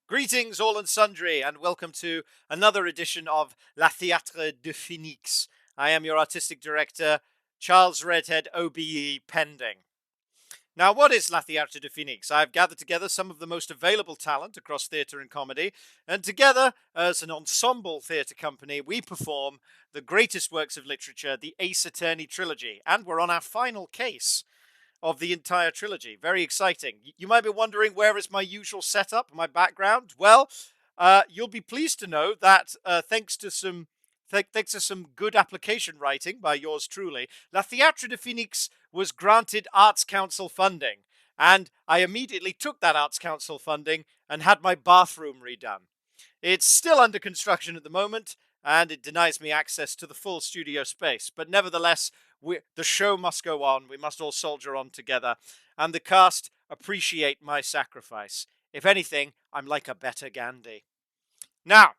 Greetings, all and sundry, and welcome to another edition of La Théâtre de Phénix. I am your artistic director, Charles Redhead OBE Pending. Now, what is La Théâtre de Phénix? I've gathered together some of the most available talent across theatre and comedy, and together, as an ensemble theatre company, we perform the greatest works of literature, the Ace Attorney trilogy, and we're on our final case of the entire trilogy. Very exciting. You might be wondering, where is my usual setup, my background? Well, you'll be pleased to know that thanks to some good application writing by yours truly, La Théâtre de Phénix was granted Arts Council funding, and I immediately took that Arts Council funding and had my bathroom redone. It's still under construction at the moment, and it denies me access to the full studio space, but nevertheless, the show must go on. We must all soldier on together, and the cast appreciate my sacrifice. If anything, I'm like a better Gandhi. Now,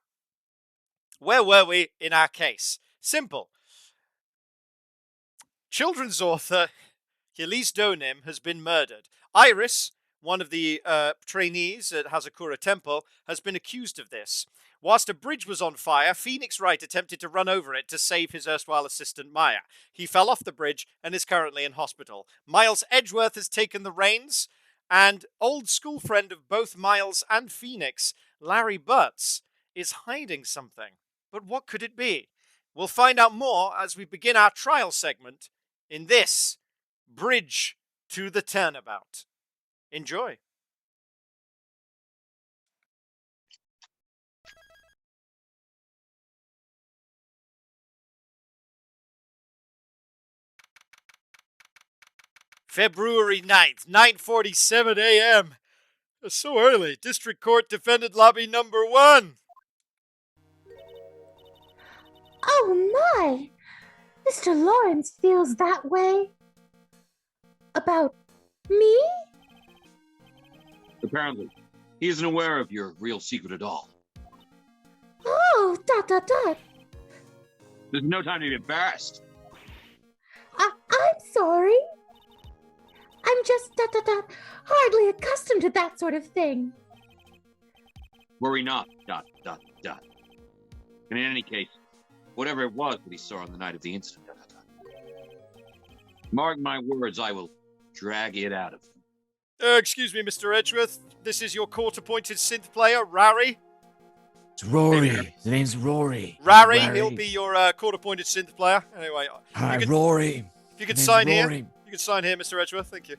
where were we in our case? Simple. Children's author Elise Donim has been murdered. Iris, one of the trainees at Hazakura Temple, has been accused of this. Whilst a bridge was on fire, Phénix Wright attempted to run over it to save his erstwhile assistant Maya. He fell off the bridge and is currently in hospital. Miles Edgeworth has taken the reins, and old school friend of both Miles and Phénix, Larry Butts, is hiding something. But what could it be? We'll find out more as we begin our trial segment in this Bridge to the Turnabout. Enjoy. February 9th, 9:47 a.m. It's so early. District Court Defendant Lobby number 1. Oh my! Mr. Lawrence feels that way about me? Apparently, he isn't aware of your real secret at all. Oh, ... There's no time to be embarrassed. I'm sorry. I'm just ... hardly accustomed to that sort of thing. Worry not, ... And in any case, whatever it was that he saw on the night of the incident, ... Mark my words, I will drag it out of him. Excuse me, Mr. Edgeworth. This is your court-appointed synth player, Rary. It's Rory. The name's Rory. Rary, he'll be your court-appointed synth player. Anyway, hi, Rory. If you could sign here. You can sign here, Mr. Edgeworth. Thank you.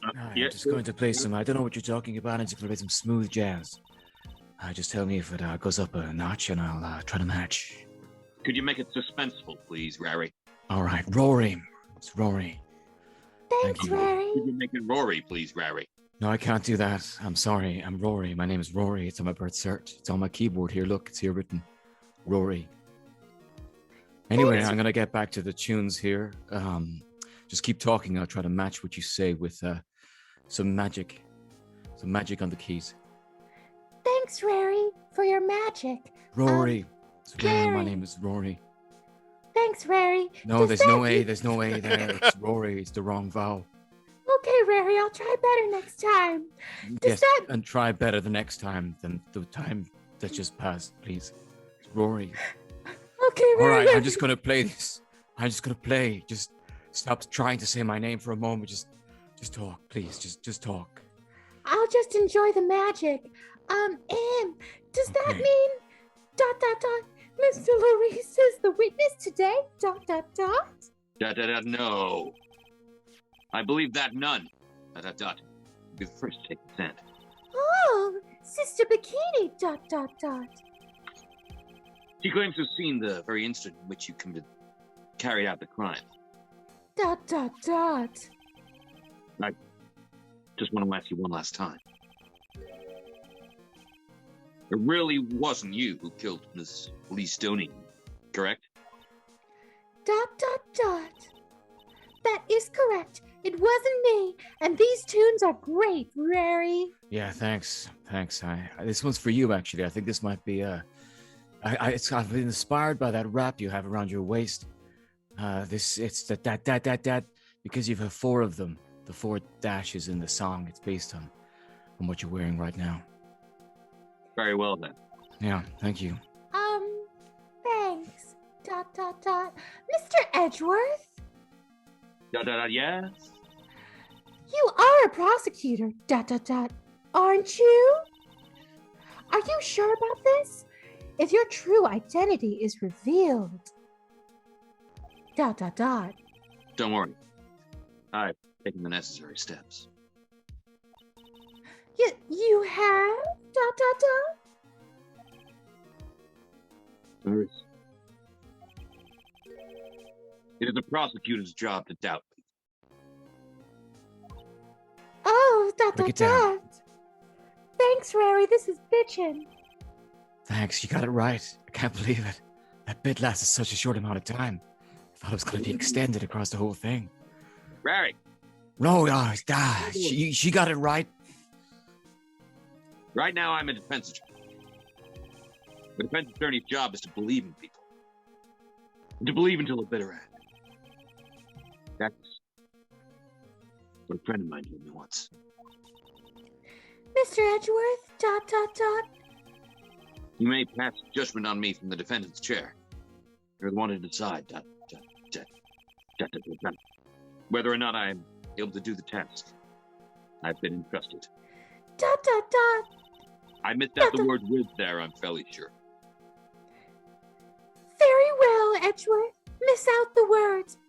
I'm just going to play some. I don't know what you're talking about. I'm just going to play some smooth jazz. Just tell me if it goes up a notch, and I'll try to match. Could you make it suspenseful, please, Rary? All right, Rory. It's Rory. Thanks, Rary. Could you make it Rory, please, Rary? No, I can't do that. I'm sorry. I'm Rory. My name is Rory. It's on my birth cert. It's on my keyboard here. Look, it's here written. Rory. Anyway, I'm going to get back to the tunes here. Just keep talking. I'll try to match what you say with some magic. Some magic on the keys. Thanks, Rary, for your magic. Rory. It's Rory. Rary. My name is Rory. Thanks, Rary. No, there's no A. There's no A there. It's Rory. It's the wrong vowel. Okay, Rary, I'll try better next time. And try better the next time than the time that just passed, please. It's Rory. Okay, Rary. All right, I'm just going to play this. I'm just going to play. Just stop trying to say my name for a moment. Just talk, please. Just talk. I'll just enjoy the magic. Does that mean ... Mr. Larice is the witness today? ... No. I believe that none. ... Be the first to take the stand. Oh, Sister Bikini ... She claims to have seen the very instant in which you carried out the crime. ... I just want to ask you one last time. It really wasn't you who killed Miss Elise Donim, correct? ... That is correct. It wasn't me, and these tunes are great, Rary. Yeah, thanks. This one's for you, actually. I think this might be I've been inspired by that wrap you have around your waist. It's that because you have 4 of them. The 4 dashes in the song it's based on what you're wearing right now. Very well then. Yeah, thank you. Thanks. ... Mr. Edgeworth, Yes? you are a prosecutor. ... Aren't you? Are you sure about this? If your true identity is revealed... ... Don't worry. I've taken the necessary steps. You have... ... Iris. It is a prosecutor's job to doubt me. Oh, Break it down. Thanks, Rary. This is bitchin'. Thanks, you got it right. I can't believe it. That bit lasted such a short amount of time. I thought it was going to be extended across the whole thing. Rary, No, she got it right. right now I'm a defense attorney. The defense attorney's job is to believe in people. And to believe until the bitter end. That's what a friend of mine told me once. Mr. Edgeworth, ... You may pass judgment on me from the defendant's chair. You're the one to decide, ... whether or not I'm able to do the task I've been entrusted. ... I missed out the word "with" there, I'm fairly sure. Very well, Edgeworth. Miss out the words.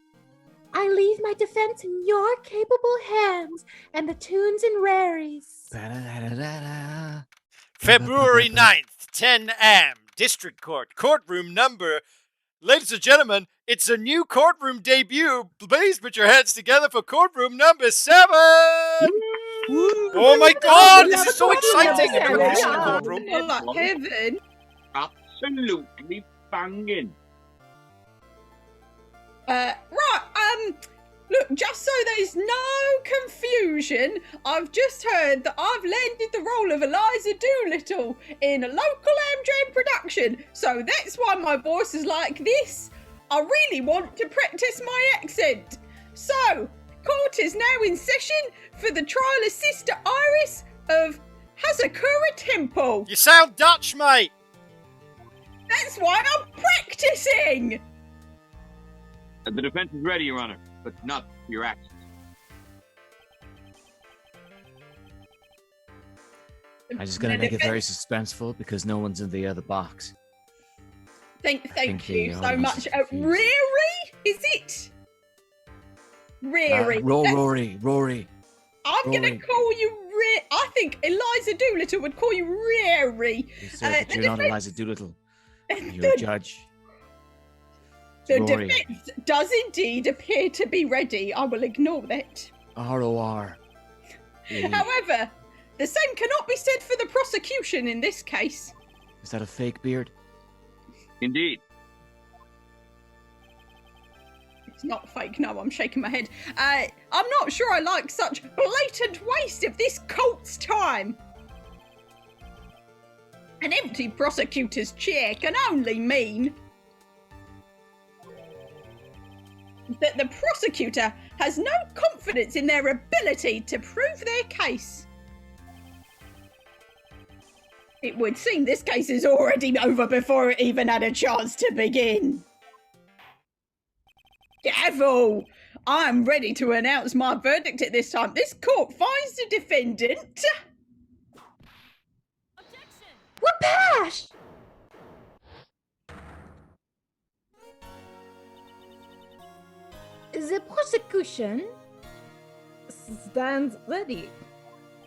I leave my defense in your capable hands and the tunes and raries. Da-da-da-da-da. February 9th, 10 a.m. District Court, courtroom number. Ladies and gentlemen, it's a new courtroom debut. Please put your heads together for courtroom number 7. Oh my God, this is so exciting. I've never been in a courtroom. Oh, like heaven. Absolutely banging. Look, just so there's no confusion, I've just heard that I've landed the role of Eliza Doolittle in a local Amdram production, so that's why my voice is like this. I really want to practice my accent. So, court is now in session for the trial of Sister Iris of Hazakura Temple. You sound Dutch, mate. That's why I'm practicing. The defense is ready, Your Honor, but not your accent. I'm just going to make it very suspenseful because no one's in the other box. Thank you so audience much. is confused. Riri, is it? Riri. Rory. I'm going to call you Riri. I think Eliza Doolittle would call you Riri. You said that you're not Eliza Doolittle. You're a judge. The Rory. defense does indeed appear to be ready. I will ignore that. R-O-R. However, the same cannot be said for the prosecution in this case. Is that a fake beard? Indeed. It's not fake, no, I'm shaking my head. I'm not sure I like such blatant waste of this court's time. An empty prosecutor's chair can only mean that the prosecutor has no confidence in their ability to prove their case. It would seem this case is already over before it even had a chance to begin. Gavel! I'm ready to announce my verdict at this time. This court finds the defendant... Whoopash! The prosecution stands ready.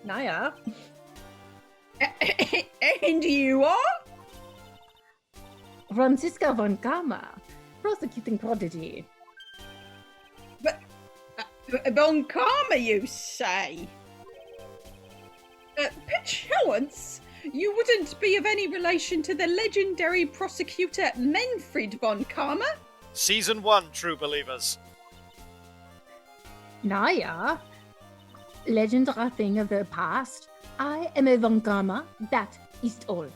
Naya. And you are? Franziska von Kama, prosecuting prodigy. Von Karma, you say? Perchance, you wouldn't be of any relation to the legendary prosecutor Manfred von Karma? Season 1, true believers. Naya, legendary thing of the past. I am a von Kama, that is all.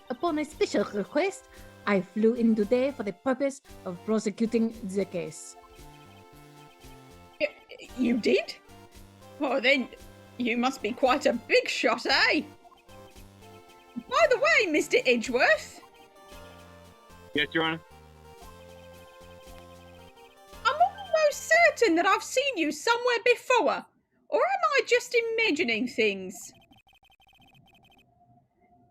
Upon a special request, I flew in today for the purpose of prosecuting the case. You did? Oh, then you must be quite a big shot, eh? By the way, Mr. Edgeworth, Yes, Your Honor? I'm almost certain that I've seen you somewhere before. Or am I just imagining things?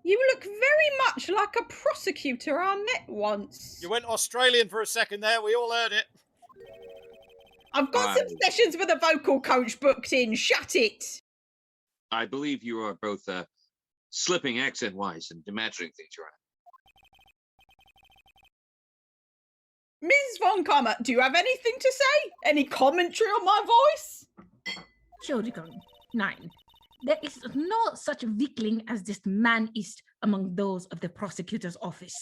You look very much like a prosecutor I met once. You went Australian for a second there. We all heard it. I've got some sessions with a vocal coach booked in. Shut it. I believe you are both slipping accent-wise and imagining things, Your Honor. Ms. Von Kammer, do you have anything to say? Any commentary on my voice? Shogun, 9. There is no such weakling as this man is among those of the prosecutor's office.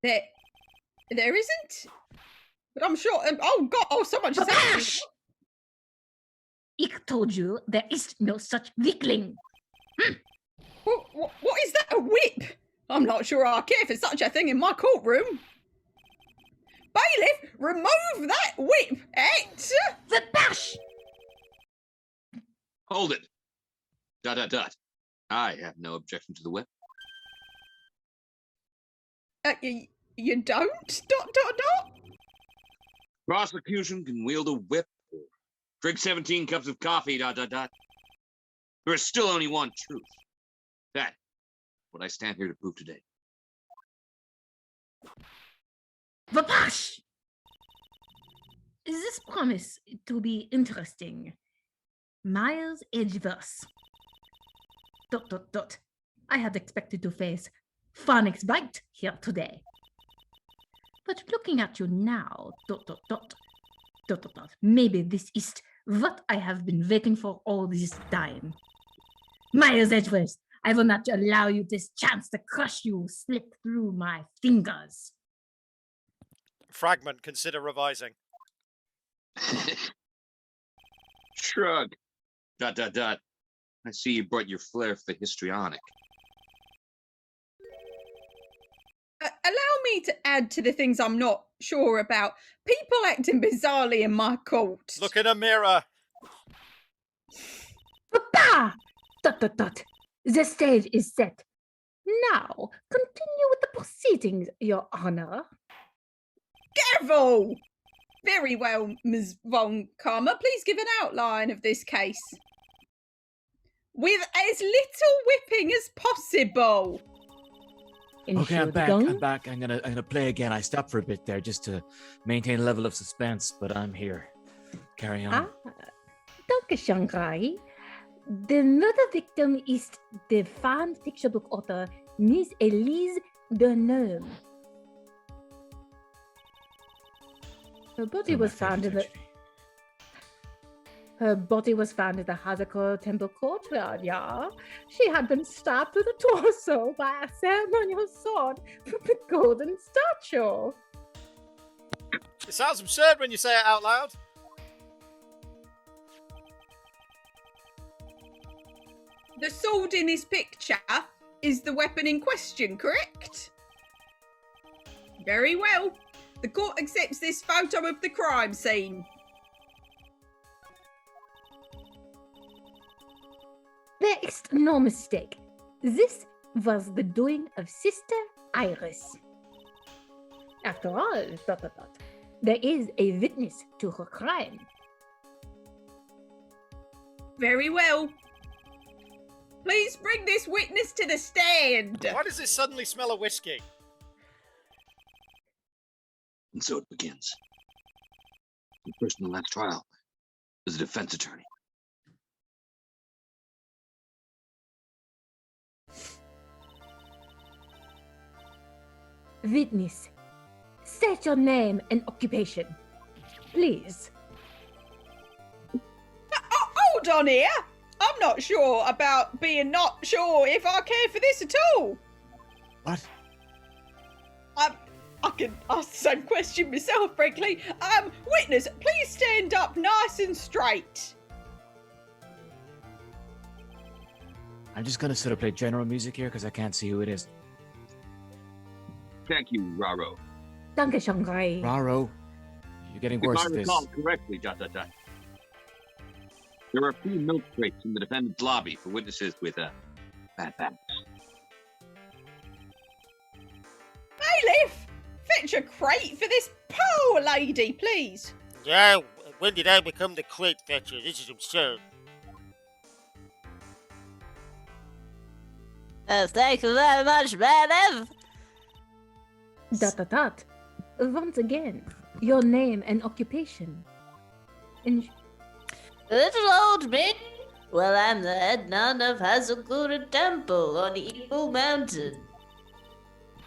There isn't? But I'm sure. Oh, God. Oh, so much. Babash! Ich told you there is no such weakling. What is that? A whip? I'm not sure I care for such a thing in my courtroom. Bailiff, remove that whip, et? Babash! Hold it. ... I have no objection to the whip. You don't? ... Prosecution can wield a whip or drink 17 cups of coffee, ... There is still only one truth. That, what I stand here to prove today. Vapash! This promise to be interesting. Miles Edgeworth. ... I had expected to face Phénix Bright here today. But looking at you now, ... maybe this is what I have been waiting for all this time. Miles Edgeworth, I will not allow you this chance to crush you slip through my fingers. Fragment, consider revising. Shrug. ... I see you brought your flair for the histrionic. Allow me to add to the things I'm not sure about. People acting bizarrely in my court. Look in a mirror. Papa! ... The stage is set. Now, continue with the proceedings, Your Honor. Gavel! Very well, Ms. Von Kammer. Please give an outline of this case. With as little whipping as possible. Okay, I'm back. Shogun? I'm back. I'm gonna play again. I stopped for a bit there just to maintain a level of suspense, but I'm here. Carry on. Danke, Shanghai. The murder victim is the fan fiction book author Miss Elise Deneuve. Her body was found in the the Hazako Temple courtyard, yeah. She had been stabbed through the torso by a ceremonial sword from the golden statue. It sounds absurd when you say it out loud. The sword in this picture is the weapon in question, correct? Very well. The court accepts this photo of the crime scene. There is no mistake. This was the doing of Sister Iris. After all, ... there is a witness to her crime. Very well. Please bring this witness to the stand. Why does it suddenly smell of whiskey? And so it begins. The person in the last trial is a defense attorney. Witness, state your name and occupation, please. Hold on here. I'm not sure about being not sure if I care for this at all. What? I can ask the same question myself, frankly. Witness, please stand up nice and straight. I'm just gonna sort of play general music here because I can't see who it is. Thank you, Raro. Danke, Shanghai. Raro, you're getting If worse I at this. recall correctly, ... There are a few milk crates in the defendant's lobby for witnesses with Bailiff, fetch a crate for this poor lady, please. Yeah, when did I become the crate fetcher? This is absurd. Thank you very much, madam. ... Once again, your name and occupation. And Little old me. Well, I'm the head nun of Hazakura Temple on Evil Mountain.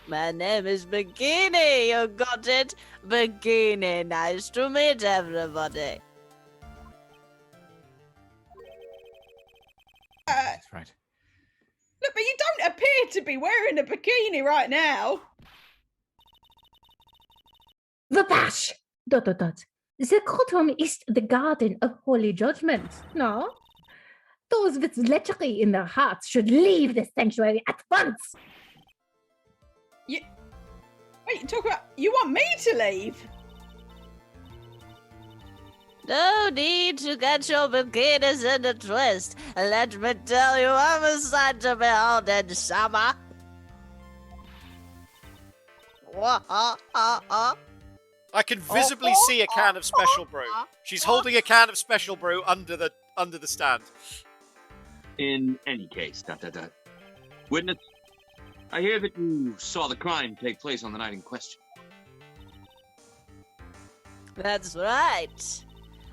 My name is Bikini, you got it? Bikini, nice to meet everybody. That's right. Look, but you don't appear to be wearing a bikini right now. Vapash! ... The courtroom is the garden of holy judgment, no? Those with lechery in their hearts should leave the sanctuary at once. Wait, you talk about... You want me to leave? No need to get your bikinis in a twist. Let me tell you, I'm a sight to behold in summer. I can visibly see a can of special brew. She's holding a can of special brew under the stand. in any case, ... Witness, I hear that you saw the crime take place on the night in question. That's right.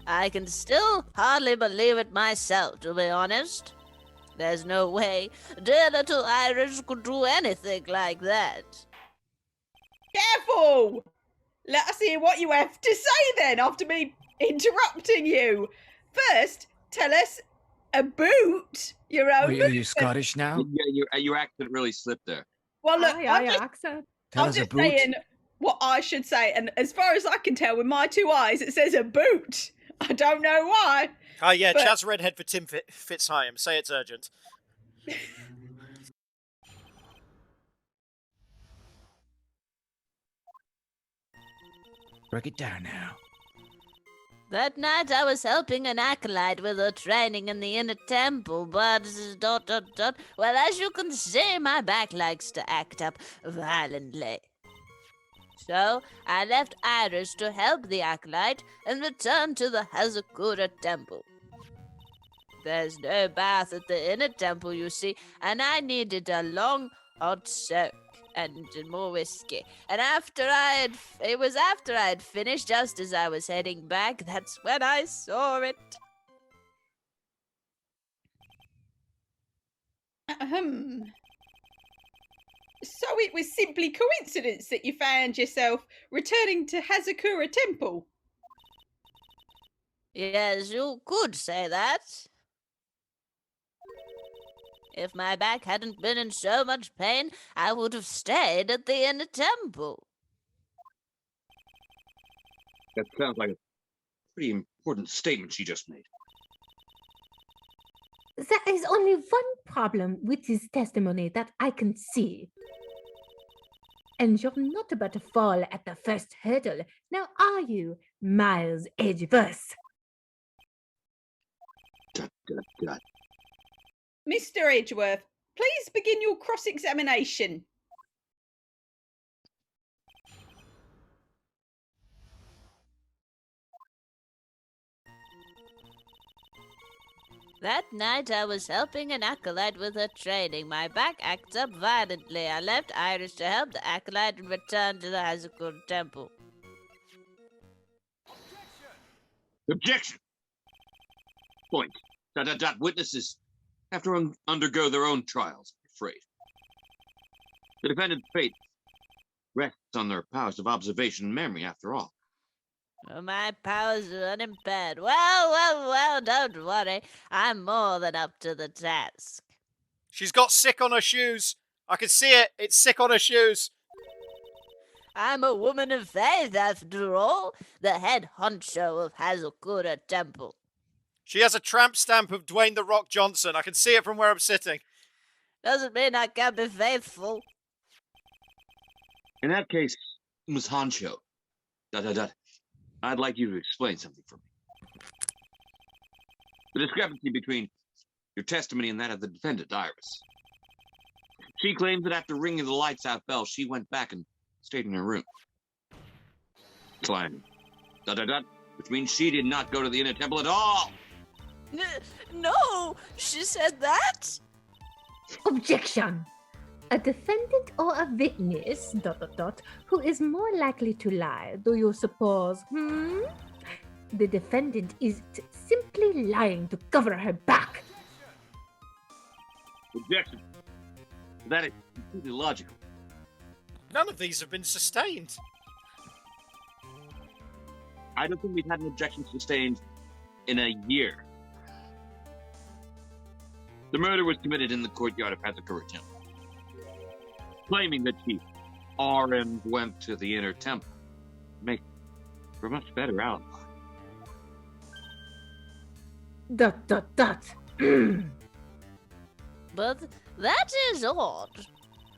I can still hardly believe it myself, to be honest. There's no way dear little Iris could do anything like that. Careful! Let us hear what you have to say then, after me interrupting you. First, tell us about your own... Are you Scottish now? Yeah, your accent really slipped there. Well, look, accent. Tell I'm us a just boot. saying what I should say, and as far as I can tell with my two eyes, it says a boot. I don't know why. Ah, yeah, But- Chaz Redhead for Tim Fitzhyam. Say it's urgent. Break it down now. That night I was helping an acolyte with her training in the inner temple, but... Well, as you can see, my back likes to act up violently. So, I left Iris to help the acolyte and returned to the Hazakura temple. There's no bath at the inner temple, you see, and I needed a long, hot soak and more whiskey. And it was after I had finished, just as I was heading back, that's when I saw it. So it was simply coincidence that you found yourself returning to Hazakura Temple? Yes, you could say that. If my back hadn't been in so much pain, I would have stayed at the inner temple. That sounds like a pretty important statement she just made. There is only one problem with his testimony that I can see. And you're not about to fall at the first hurdle, now are you, Miles Edgeworth? Mr. Edgeworth, please begin your cross-examination. That night I was helping an acolyte with her training. My back acts up violently. I left Iris to help the acolyte and returned to the Hazakura temple. Objection! Point. ... Witnesses have to undergo their own trials, I'm afraid. The defendant's fate rests on their powers of observation and memory, after all. Oh, my powers are unimpaired. Well, don't worry. I'm more than up to the task. She's got sick on her shoes. I can see it. It's sick on her shoes. I'm a woman of faith, after all. The head honcho of Hazakura Temple. She has a tramp stamp of Dwayne The Rock Johnson. I can see it from where I'm sitting. Doesn't mean I can't be faithful. In that case, Ms. Honcho, ... I'd like you to explain something for me. The discrepancy between your testimony and that of the defendant, Iris. She claims that after ringing the lights out bell, she went back and stayed in her room. Climbing. Which means she did not go to the inner temple at all. No, she said that? Objection! A defendant or a witness, who is more likely to lie, do you suppose, The defendant is simply lying to cover her back. Objection. That is completely logical. None of these have been sustained. I don't think we've had an objection sustained in a year. The murder was committed in the courtyard of Hazakura Temple. Claiming that she RM'd went to the inner temple make for a much better alibi. But that is odd.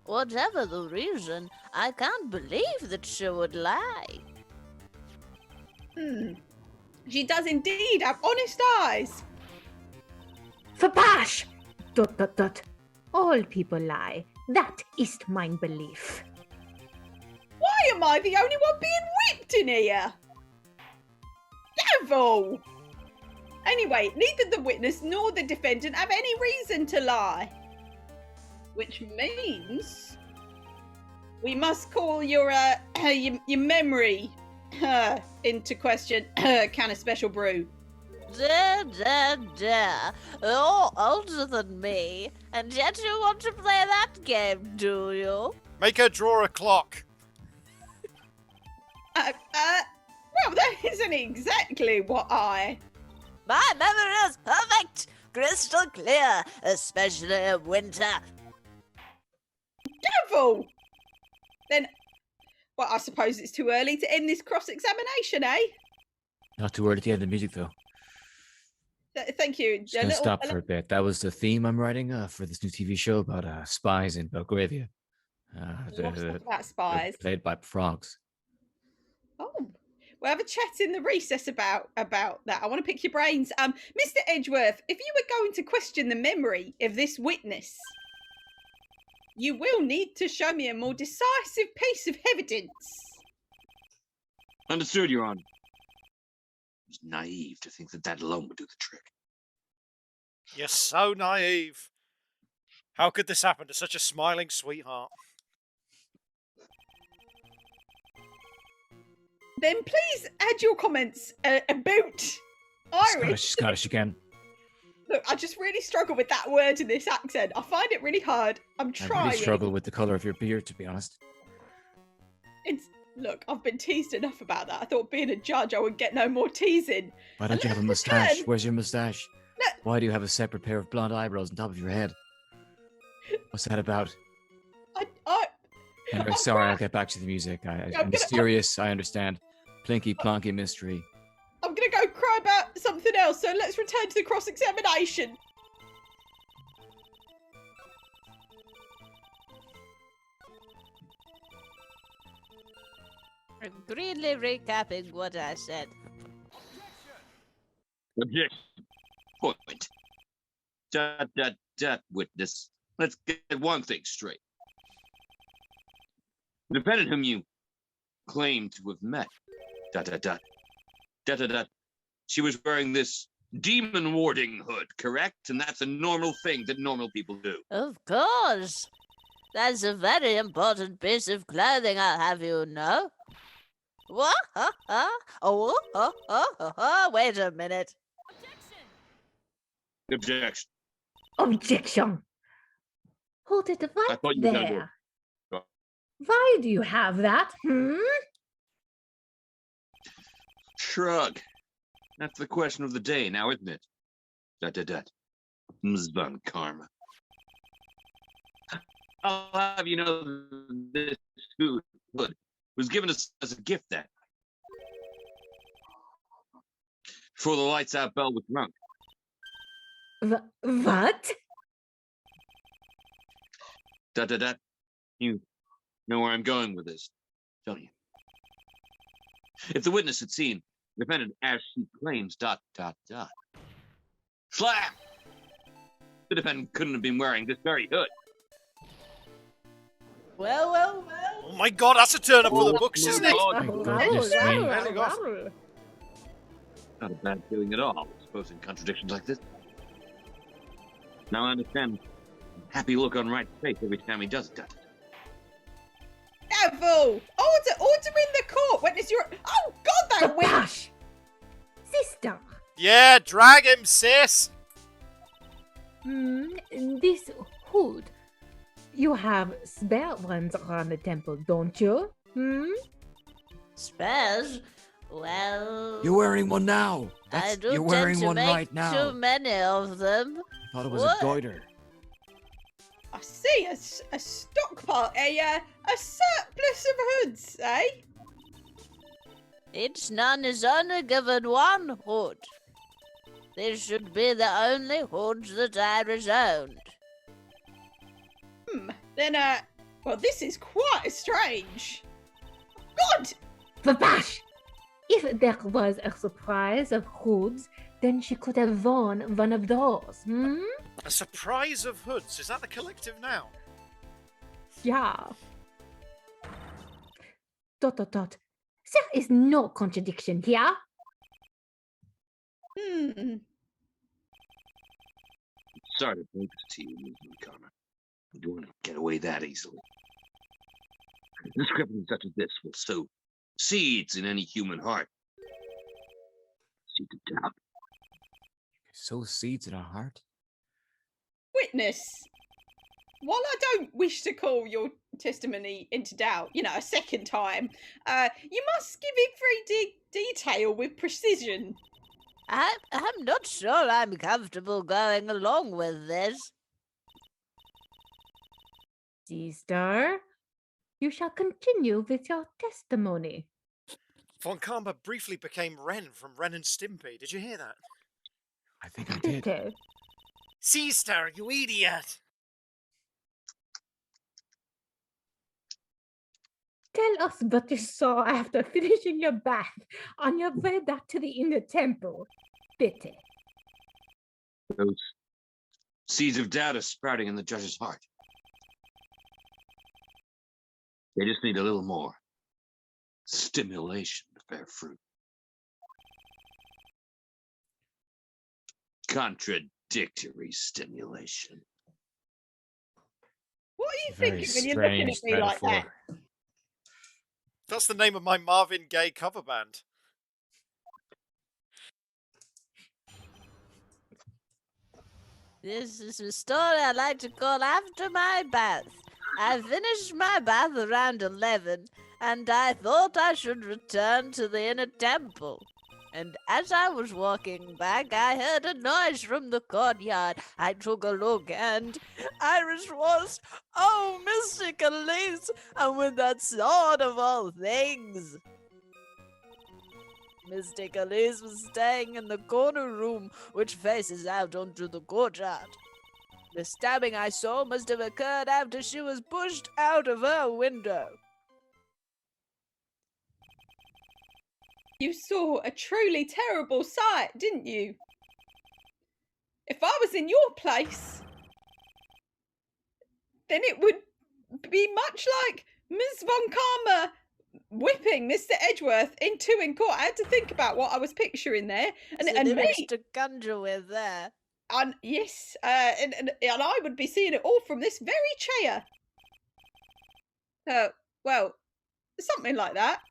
Whatever the reason, I can't believe that she would lie. She does indeed have honest eyes. Verbasch! All people lie. That is mein belief. Why am I the only one being whipped in here? Devil! Anyway, neither the witness nor the defendant have any reason to lie. Which means we must call your memory into question. Can of special brew. You're older than me, and yet you want to play that game, do you? Make her draw a clock. Well, that isn't exactly what I... My memory is perfect, crystal clear, especially in winter. Devil! Then, well, I suppose it's too early to end this cross-examination, eh? Not too early to end the music, though. Thank you. Just gonna stop for a bit. That was the theme I'm writing for this new TV show about spies in Belgravia. About spies. Played by frogs. Oh, we'll have a chat in the recess about that. I want to pick your brains. Mr. Edgeworth, if you were going to question the memory of this witness, you will need to show me a more decisive piece of evidence. Understood, Your Honor. It's naive to think that alone would do the trick. You're so naive. How could this happen to such a smiling sweetheart? Then please add your comments about Irish. Scottish again. Look, I just really struggle with that word in this accent. I find it really hard. I'm trying. I really struggle with the colour of your beard, to be honest. Look, I've been teased enough about that. I thought being a judge, I would get no more teasing. Why don't you have a moustache? Again. Where's your moustache? No. Why do you have a separate pair of blonde eyebrows on top of your head? What's that about? Anyway, sorry, I'll get back to the music. Mysterious, I understand. Plinky plonky mystery. I'm gonna go cry about something else, so let's return to the cross-examination. Greedily recapping what I said. Objection. Point. Witness. Let's get one thing straight. The defendant whom you claim to have met. She was wearing this demon warding hood, correct? And that's a normal thing that normal people do. Of course. That's a very important piece of clothing, I'll have you know. What? Wait a minute. Objection. Objection! Hold it I right thought you were gonna there. go. Why do you have that, Shrug. That's the question of the day now, isn't it? Mzban karma. I'll have you know this hood was given us as a gift that before the lights out bell was rung. What? You know where I'm going with this, don't you? If the witness had seen the defendant as she claims, Slap! The defendant couldn't have been wearing this very hood. Well. Oh my god, that's a turn up for the books, isn't it? Oh, my goodness me. Really got not a bad feeling at all, I suppose, in contradictions like this. Now I understand the happy look on Wright's face every time he does it. Devil! Order in the court! Witness your... Oh, God, that witch! Bash! Sister! Yeah, drag him, sis! This hood. You have spare ones around the temple, don't you? Spares? Well, You're wearing one now. I do You're tend wearing to one make right now. too many of them. Thought it was What? a goiter. I see a stockpile, a surplus of hoods, eh? Each nun is only given one hood. This should be the only hoods that Iris owned. Then, well, this is quite strange. God! Babash! If there was a surprise of hoods, then she could have won one of those, A surprise of hoods. Is that the collective now? Yeah. ... There is no contradiction here. Sorry to break this to you, Ms. Montgomery. You don't want to get away that easily. A discrepancy such as this will sow seeds in any human heart. Seed of doubt. Sow seeds in our heart? Witness, while I don't wish to call your testimony into doubt, a second time, you must give every detail with precision. I'm not sure I'm comfortable going along with this. Sister, you shall continue with your testimony. Von Karma briefly became Ren from Ren and Stimpy. Did you hear that? I think I did. Bitte. Sister, you idiot! Tell us what you saw after finishing your bath on your way back to the inner temple. Bitte. Those seeds of doubt are sprouting in the judge's heart. They just need a little more stimulation to bear fruit. Contradictory stimulation. What are you Very thinking when you're looking at strange me like that? metaphor. That's the name of my Marvin Gaye cover band. This is a story I like to call After My Bath. I finished my bath around 11, and I thought I should return to the inner temple. And as I was walking back, I heard a noise from the courtyard. I took a look, and Iris was, oh, Mystic Elise, and with that sword of all things. Mystic Elise was staying in the corner room, which faces out onto the courtyard. The stabbing I saw must have occurred after she was pushed out of her window. You saw a truly terrible sight, didn't you? If I was in your place, then it would be much like Ms. Von Karma whipping Mr. Edgeworth in court. I had to think about what I was picturing there. And It's an image me, to conjure with there. and yes, and I would be seeing it all from this very chair. Well, something like that.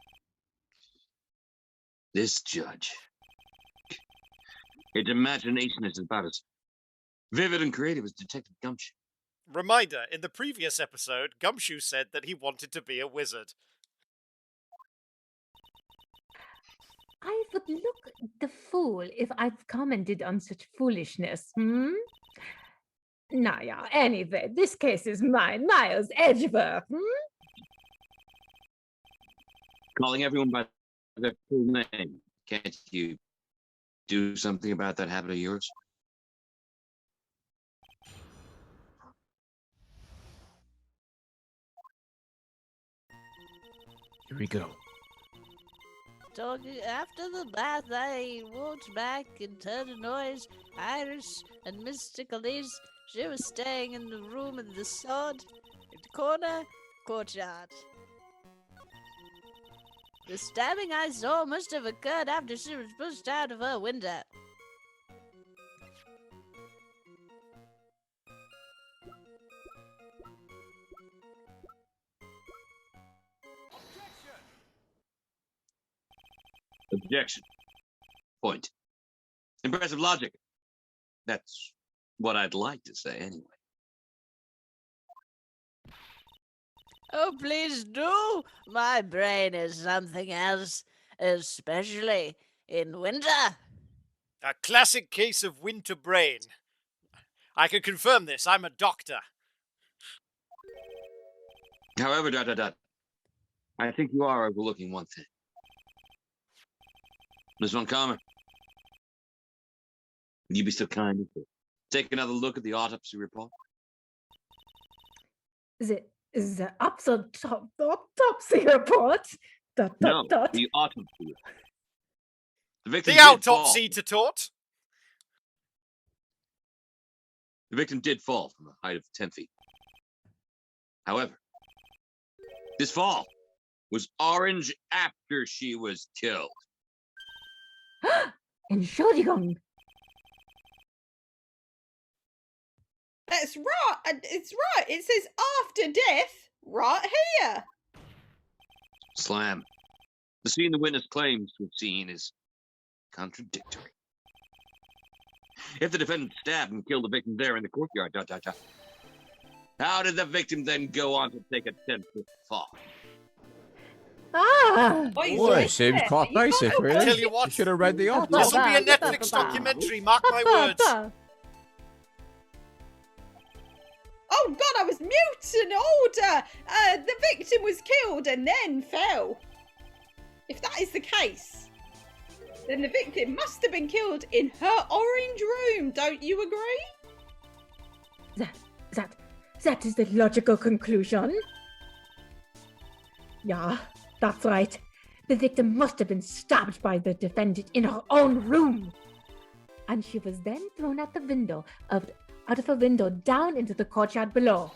This judge. His imagination is about as vivid and creative as Detective Gumshoe. Reminder, in the previous episode, Gumshoe said that he wanted to be a wizard. I would look the fool if I've commented on such foolishness, Nah, yeah, anyway, this case is mine, Miles Edgeworth, Calling everyone by their full name. Can't you do something about that habit of yours? Here we go. Talking after the bath, I walked back and heard a noise. Iris and Mystic Elise, she was staying in the room in the sword in the corner. courtyard. The stabbing I saw must have occurred after she was pushed out of her window. Objection. Point. Impressive logic. That's what I'd like to say, anyway. Oh, please do! My brain is something else, especially in winter. A classic case of winter brain. I can confirm this. I'm a doctor. However, I think you are overlooking one thing. Ms. Von Karmer, would you be so kind as to take another look at the autopsy report? The autopsy report. No, the autopsy report. The victim The did autopsy fall. to tort. The victim did fall from a height of 10 feet. However, this fall was orange after she was killed. Entschuldigung. That's right. It's right. It says after death right here. Slam. The scene the witness claims to have seen is contradictory. If the defendant stabbed and killed the victim there in the courtyard, how did the victim then go on to take a 10-foot fall? Ah! Boy, seems quite basic, really. I tell you what, You should have read the this autopsy. will be a Netflix documentary, mark my words. Oh God, I was mute and order. The victim was killed and then fell. If that is the case, then the victim must have been killed in her orange room. Don't you agree? That is the logical conclusion. Yeah, that's right. The victim must have been stabbed by the defendant in her own room. And she was then thrown out the window out of a window down into the courtyard below.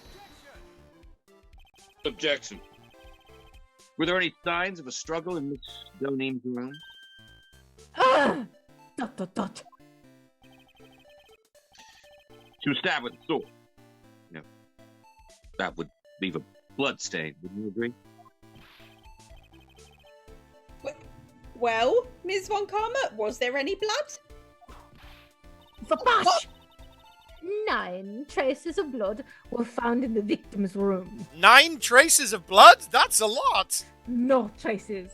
Objection. Were there any signs of a struggle in Miss Doneem's room? Ah! ... She was stabbed with a sword. You know, that would leave a blood stain, wouldn't you agree? Well, Ms. Von Karmer, was there any blood? Vapash! 9 traces of blood were found in the victim's room. 9 traces of blood? That's a lot. No traces.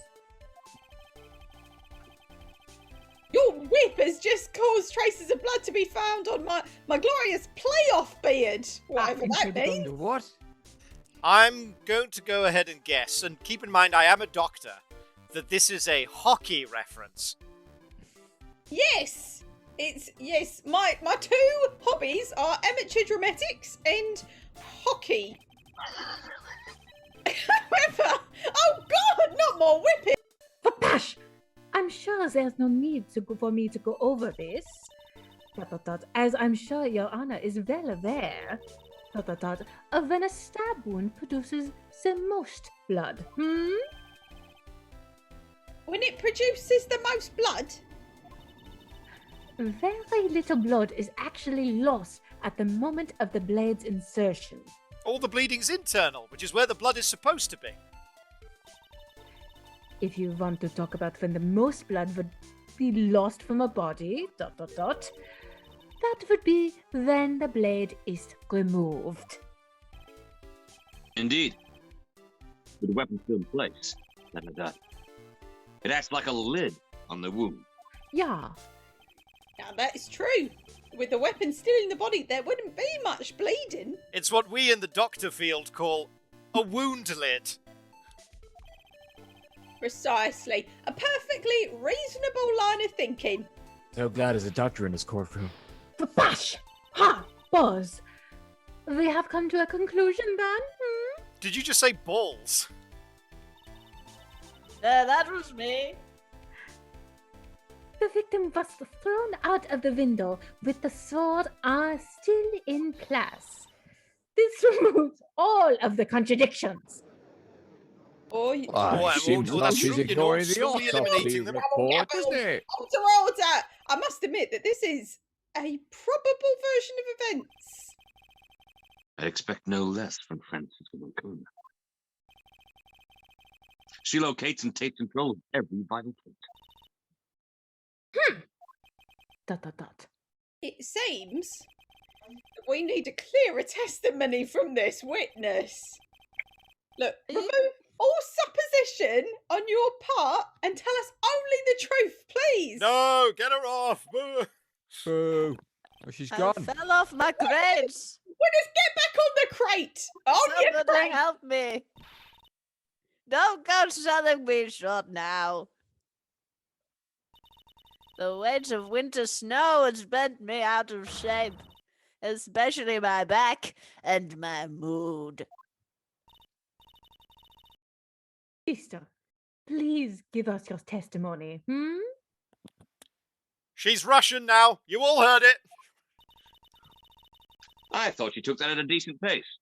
Your whip has just caused traces of blood to be found on my glorious playoff beard. Whatever that means. What? I'm going to go ahead and guess, and keep in mind I am a doctor, that this is a hockey reference. Yes! Yes, my 2 hobbies are amateur dramatics and hockey. However, oh God, not more whipping! Vapash! I'm sure there's no need for me to go over this. ... As I'm sure Your Honor is well aware, ... of when a stab wound produces the most blood. When it produces the most blood? Very little blood is actually lost at the moment of the blade's insertion. All the bleeding's internal, which is where the blood is supposed to be. If you want to talk about when the most blood would be lost from a body, ... that would be when the blade is removed. Indeed. With the weapon still in place, it acts like a lid on the wound. Yeah. Now that is true. With the weapon still in the body, there wouldn't be much bleeding. It's what we in the doctor field call a wound lid. Precisely. A perfectly reasonable line of thinking. So glad there's a doctor in this courtroom. Bash! Ha! Buzz! We have come to a conclusion then? Did you just say balls? That was me. The victim was thrown out of the window with the sword still in place. This removes all of the contradictions. Or you... Ah, Oh, it seems well, like that's she's true, you know, ignoring the slowly autopsy eliminating them. report, isn't it? Order! I must admit that this is a probable version of events. I'd expect no less from Francis Wilcona. She locates and takes control of every vital point. ... It seems that we need a clearer testimony from this witness. Look, remove all supposition on your part and tell us only the truth, please. No, get her off. Boo. Oh, she's I gone. fell off my crate. Witness, get back on the crate. On your Somebody crate. help me. Don't go selling me short now. The weight of winter snow has bent me out of shape, especially my back and my mood. Sister, please give us your testimony, hmm? She's Russian now. You all heard it. I thought you took that at a decent pace.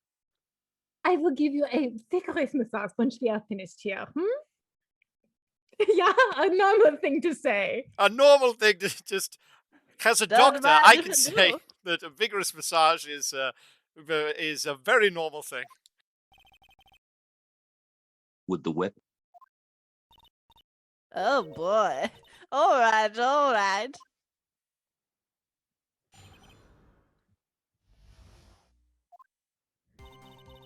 I will give you a vigorous massage once we are finished here, Yeah, a normal thing to say. A normal thing to just... As a Don't doctor, mind I if can I say do. that a vigorous massage is a very normal thing. With the whip. Oh boy. All right, all right.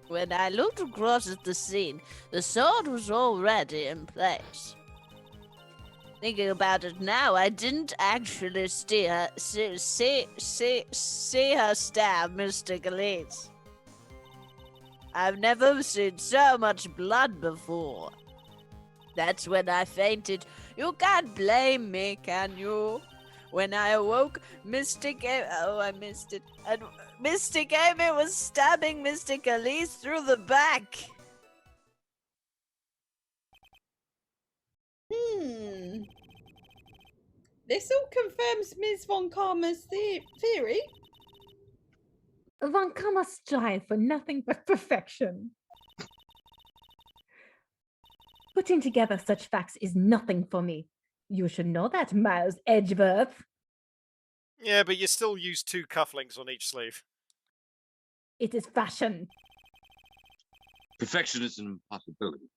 When I looked across at the scene, the sword was already in place. Thinking about it now, I didn't actually see her stab Mr. Galis. I've never seen so much blood before. That's when I fainted. You can't blame me, can you? When I awoke, Mystic Amy... Oh, I missed it. And Mystic Amy was stabbing Mr. Galis through the back. This all confirms Ms. Von Karma's theory. Von Karma strive for nothing but perfection. Putting together such facts is nothing for me. You should know that, Miles Edgeworth. Yeah, but you still use 2 cufflinks on each sleeve. It is fashion. Perfection is an impossibility.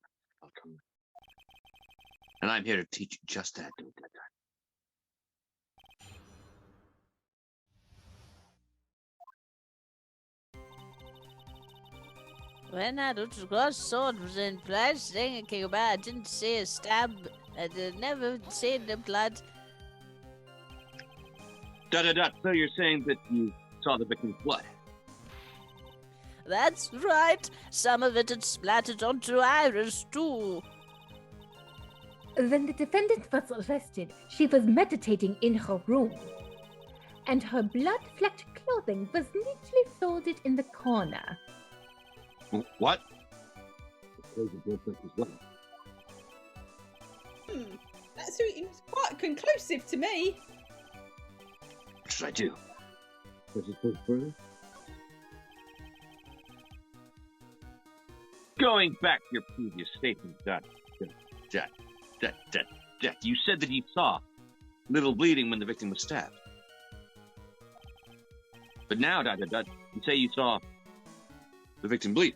And I'm here to teach you just that. When I looked across, sword was in place, thinking about I didn't see a stab. I did never seen the blood. So you're saying that you saw the victim's blood? That's right. Some of it had splattered onto Iris, too. When the defendant was arrested, she was meditating in her room. And her blood-flecked clothing was neatly folded in the corner. What? That seems quite conclusive to me. What should I do? Further? Going back to your previous statement, Jack, you said that you saw little bleeding when the victim was stabbed. But now, you say you saw the victim bleed.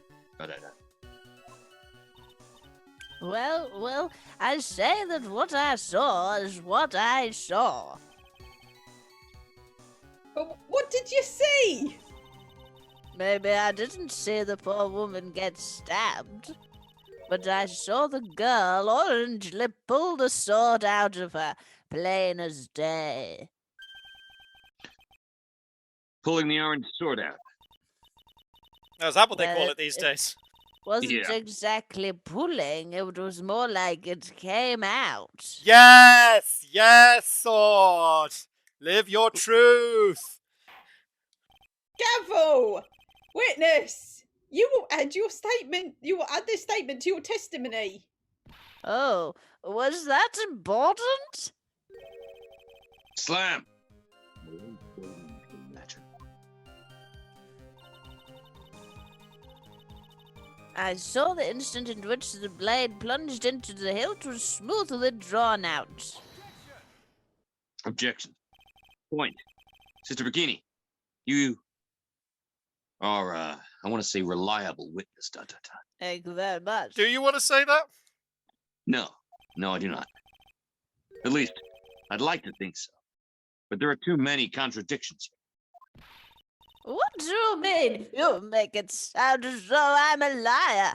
Well, I say that what I saw is what I saw. But what did you see? Maybe I didn't see the poor woman get stabbed, but I saw the girl orangely pull the sword out of her, plain as day. Pulling the orange sword out. Now, is that what they Well, call it these days? Wasn't Yeah. exactly pulling, it was more like it came out. Yes! Yes, sword! Live your truth! Gavel! Witness! You will add your statement. You will add this statement to your testimony. Oh, was that important? Slam! I saw the instant in which the blade plunged into the hilt was smoothly drawn out. Objection. Point. Sister Bikini, you are, I want to say reliable witness, ... Thank you very much. Do you want to say that? No, I do not. At least, I'd like to think so. But there are too many contradictions here. What do you mean? You make it sound as though I'm a liar.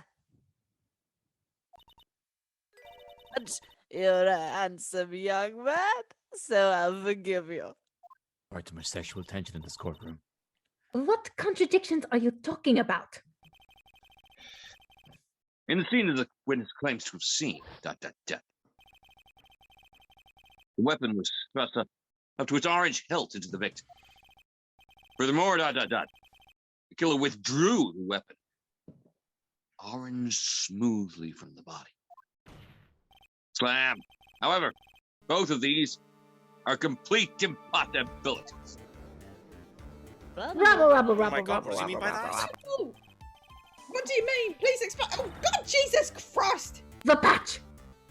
But you're a handsome young man, so I'll forgive you. Sorry to much sexual tension in this courtroom. What contradictions are you talking about? In the scene that the witness claims to have seen, ... The weapon was thrust up to its orange hilt into the victim. Furthermore, ... The killer withdrew the weapon, orange smoothly from the body. Slam. However, both of these are complete impossibilities. Rubble, rubble, Oh my rubble, god, rubble, what does he mean by rubble, that? rubble. Oh, what do you mean? Please explain. Oh, God, Jesus Christ! The patch!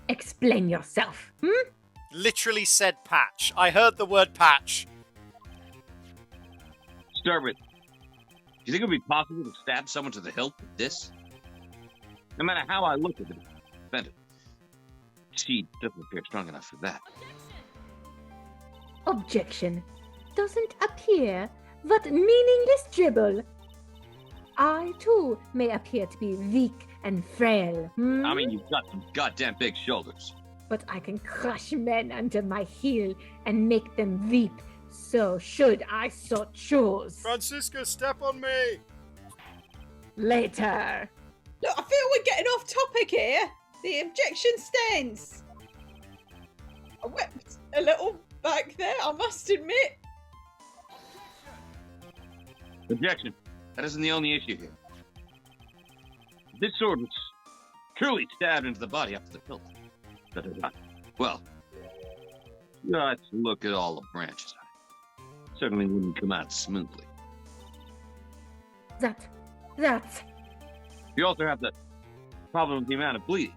Explain yourself, Literally said patch. I heard the word patch. Start with, do you think it would be possible to stab someone to the hilt with this? No matter how I look at the defendant, she doesn't appear strong enough for that. Objection. Doesn't appear, but meaningless dribble. I, too, may appear to be weak and frail, I mean, you've got some goddamn big shoulders. But I can crush men under my heel and make them weep, so should I so choose. Francisca, step on me! Later. Look, I feel we're getting off topic here. The objection stands. I wept a little back there, I must admit. Objection. That isn't the only issue here. This sword was truly stabbed into the body up to the hilt. Well, let's look at all the branches on it. Certainly wouldn't come out smoothly. That's... You also have the problem with the amount of bleeding.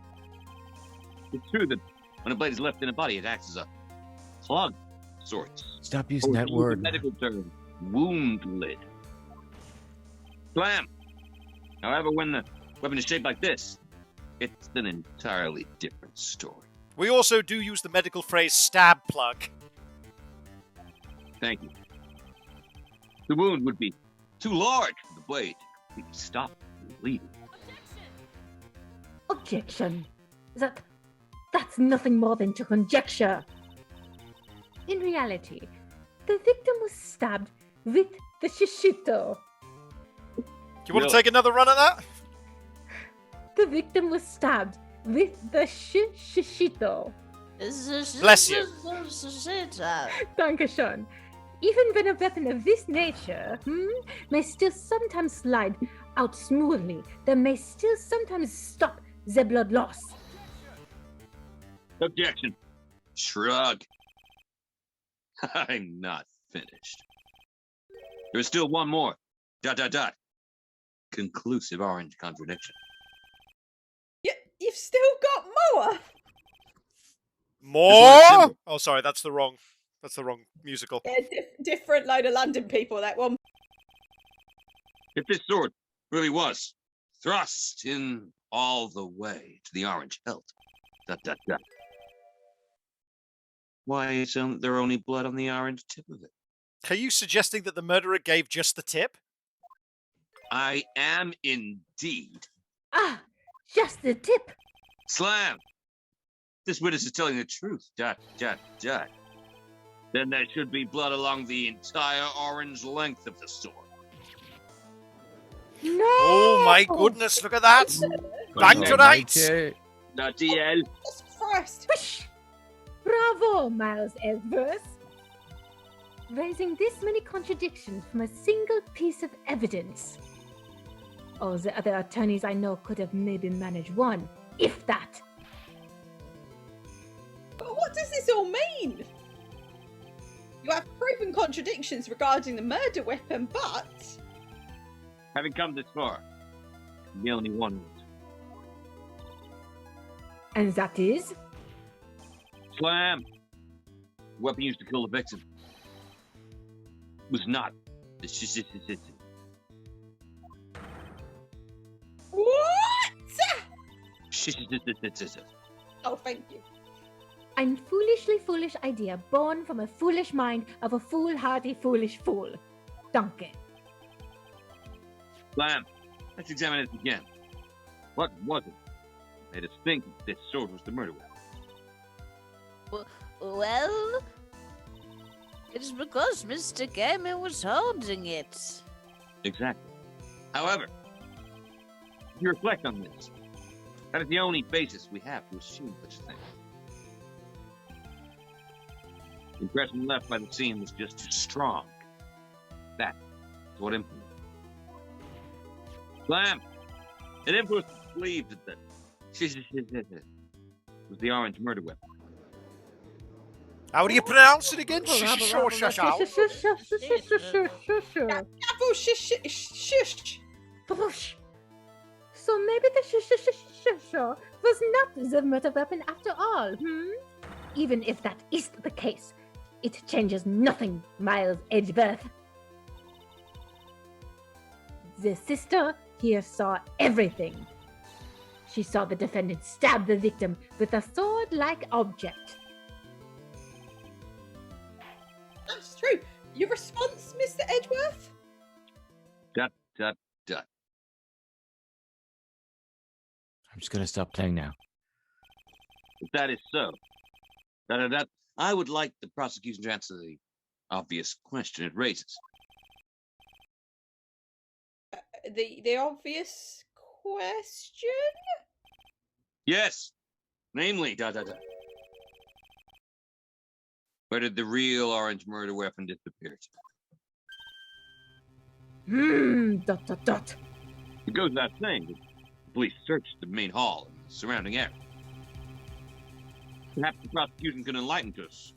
It's true that when a blade is left in a body, it acts as a plug of sorts. Stop using Or that to use word. the medical term, wound lid. Slam! However, when the weapon is shaped like this, it's an entirely different story. We also do use the medical phrase stab plug. Thank you. The wound would be too large for the blade to completely stop the bleeding. Objection. That's nothing more than to conjecture. In reality, the victim was stabbed with the shishito. Do you want No. to take another run at that? The victim was stabbed with the shishito. Bless you. Dankeschön. Even when a weapon of this nature may still sometimes slide out smoothly, there may still sometimes stop the blood loss. Objection. Shrug. I'm not finished. There's still one more. ... Conclusive orange contradiction. You've still got more. More? symbol. Oh, sorry, that's the wrong musical. Yeah, different load of London people, that one. If this sword really was thrust in all the way to the orange hilt, ... Why isn't there only blood on the orange tip of it? Are you suggesting that the murderer gave just the tip? I am indeed. Ah, just the tip. Slam! This witness is telling the truth. ... Then there should be blood along the entire orange length of the sword. No. Oh my goodness, look at that! Bang to right! DL. Jesus Christ. Whoosh. Bravo, Miles Edgeworth. Raising this many contradictions from a single piece of evidence. Oh, the other attorneys I know could have maybe managed one, if that. But what does this all mean? You have proven contradictions regarding the murder weapon, but... Having come this far, the only one And that is? Slam! The weapon used to kill the victim was not the What? Oh, thank you. Ein foolishly foolish idea born from a foolish mind of a foolhardy foolish fool. Danke. Slam! Let's examine it again. What was it that made us think that this sword was the murder weapon? Well, it's because Mr. Gamer was holding it. Exactly. However, if you reflect on this, that is the only basis we have to assume such a thing. The impression left by the scene was just too strong. That is what influenced. Slam! It influenced believed that was the orange murder weapon. How do you pronounce it again? Careful, shush, shush. Whoosh. So maybe the was not the murder weapon after all, Even if that is the case, it changes nothing, Miles Edgeworth. The sister here saw everything. She saw the defendant stab the victim with a sword-like object. That's true. Your response, Mr. Edgeworth? Dut, dut, dut. I'm just gonna stop playing now. If that is so, I would like the prosecution to answer the obvious question it raises. The obvious question? Yes, namely, where did the real orange murder weapon disappear to? It goes without saying that the police searched the main hall and the surrounding area. Perhaps the prosecution can enlighten us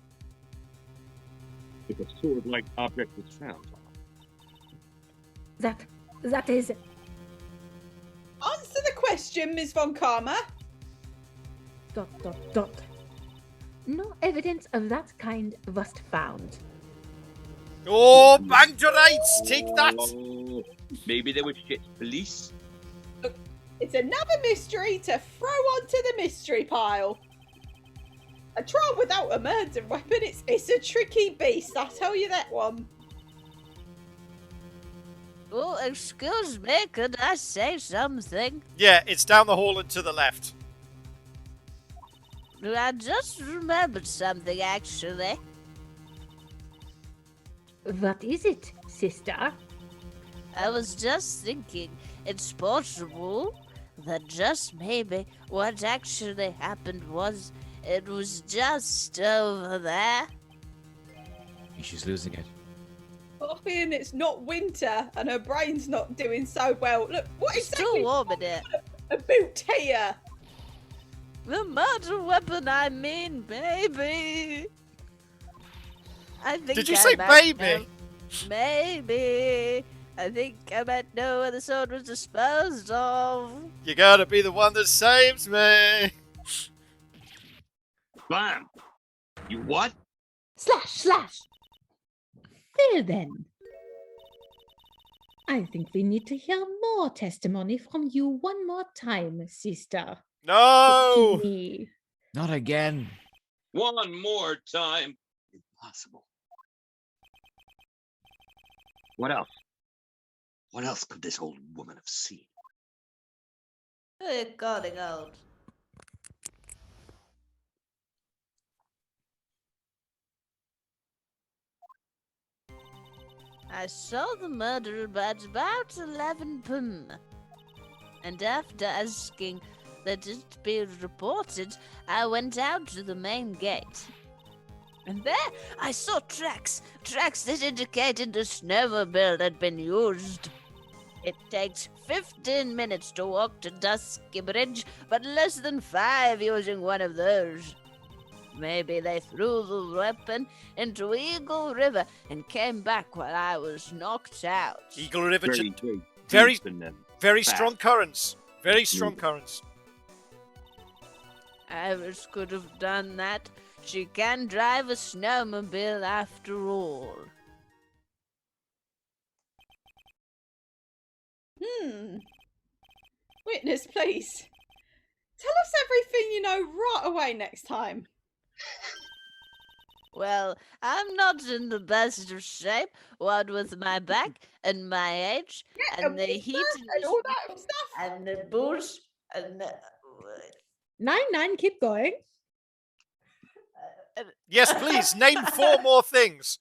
if a sword-like object was found. That is... Answer the question, Ms. Von Karma. ... No evidence of that kind was found. Oh, banged your rights! Take that! Oh, maybe they were shit police. Look, it's another mystery to throw onto the mystery pile. A trial without a murder weapon, it's a tricky beast, I'll tell you that one. Oh, excuse me, could I say something? Yeah, it's down the hall and to the left. I just remembered something, actually. What is it, sister? I was just thinking, it's possible that just maybe what actually happened was it was just over there. She's losing it. Being it's not winter and her brain's not doing so well. Look, what It's exactly too warm in it. about here? The murder weapon, I mean, baby. I think Did you I say might baby? know- Maybe. I think I might know where the sword was disposed of. You gotta be the one that saves me. Bam! You what? Slash! Well then. I think we need to hear more testimony from you one more time, sister. No! Me. Not again. One more time. Impossible. What else? What else could this old woman have seen? We're getting old. I saw the murderer at about 11 p.m. And after asking that it be reported, I went out to the main gate. And there I saw tracks that indicated the snowmobile had been used. It takes 15 minutes to walk to Dusky Bridge, but less than 5 using one of those. Maybe they threw the weapon into Eagle River and came back while I was knocked out. Eagle River, Very very deep and, very fast. strong currents. Very strong currents. Iris could have done that. She can drive a snowmobile after all. Witness, please. Tell us everything you know right away next time. Well, I'm not in the best of shape, what with my back and my age, and the heat and all that stuff. and the booze, and the... 9-9, keep going. Yes, please, name 4 more things.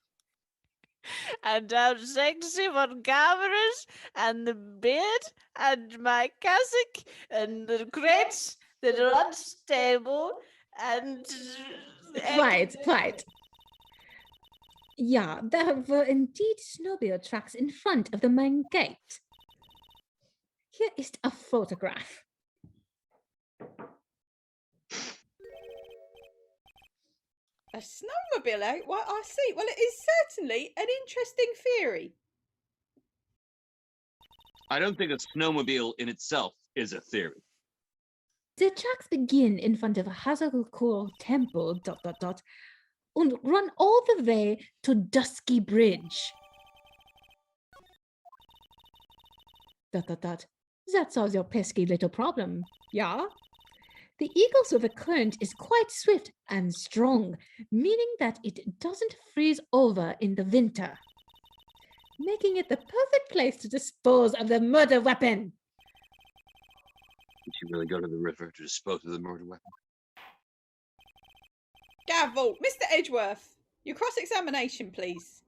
And I'm sexy on cameras, and the beard, and my cassock, and the crates that are unstable, and... Quiet. Yeah, there were indeed snowmobile tracks in front of the main gate. Here is a photograph. A snowmobile, eh? Well, I see. Well, it is certainly an interesting theory. I don't think a snowmobile in itself is a theory. The tracks begin in front of a Hazarukor temple, ... and run all the way to Dusky Bridge. ... That solves your pesky little problem, yeah? The Eagles River current is quite swift and strong, meaning that it doesn't freeze over in the winter, making it the perfect place to dispose of the murder weapon. Did she really go to the river to dispose of the murder weapon? Gavel, Mr. Edgeworth, your cross-examination, please.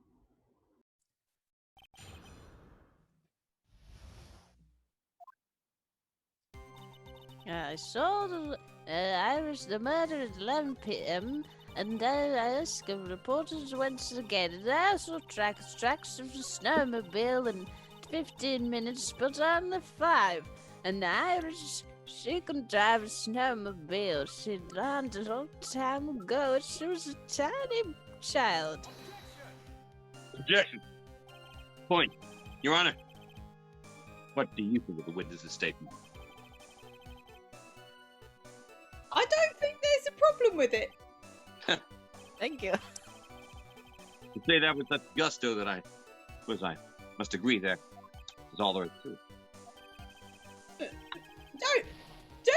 I saw the Iris the murder at 11 p.m. and I asked if reporters went to the gate. And I saw tracks of the snowmobile in 15 minutes, but on the 5. And Iris, she can drive a snowmobile. She learned a long time ago. She was a tiny child. Objection. Point. Your Honor. What do you think of the witness's statement? I don't think there's a problem with it. Thank you. To say that with such gusto that I must agree there is all there is to it. Don't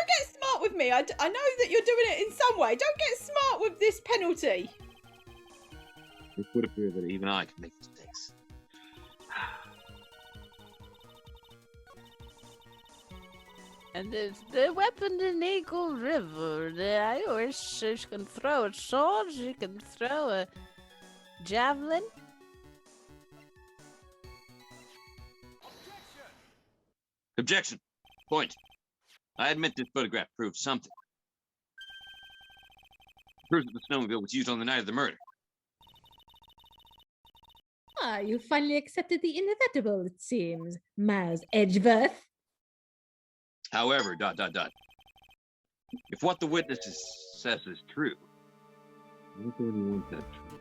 get smart with me. I know that you're doing it in some way. Don't get smart with this penalty. It would appear that even I can make mistakes. And the weapon in Eagle River, the Irish, she can throw a sword, she can throw a javelin. Objection. Point. I admit this photograph proves something. It proves that the snowmobile was used on the night of the murder. Ah, you finally accepted the inevitable, it seems, Miles Edgeworth. However, ... If what the witness says is true, what do anyone said true?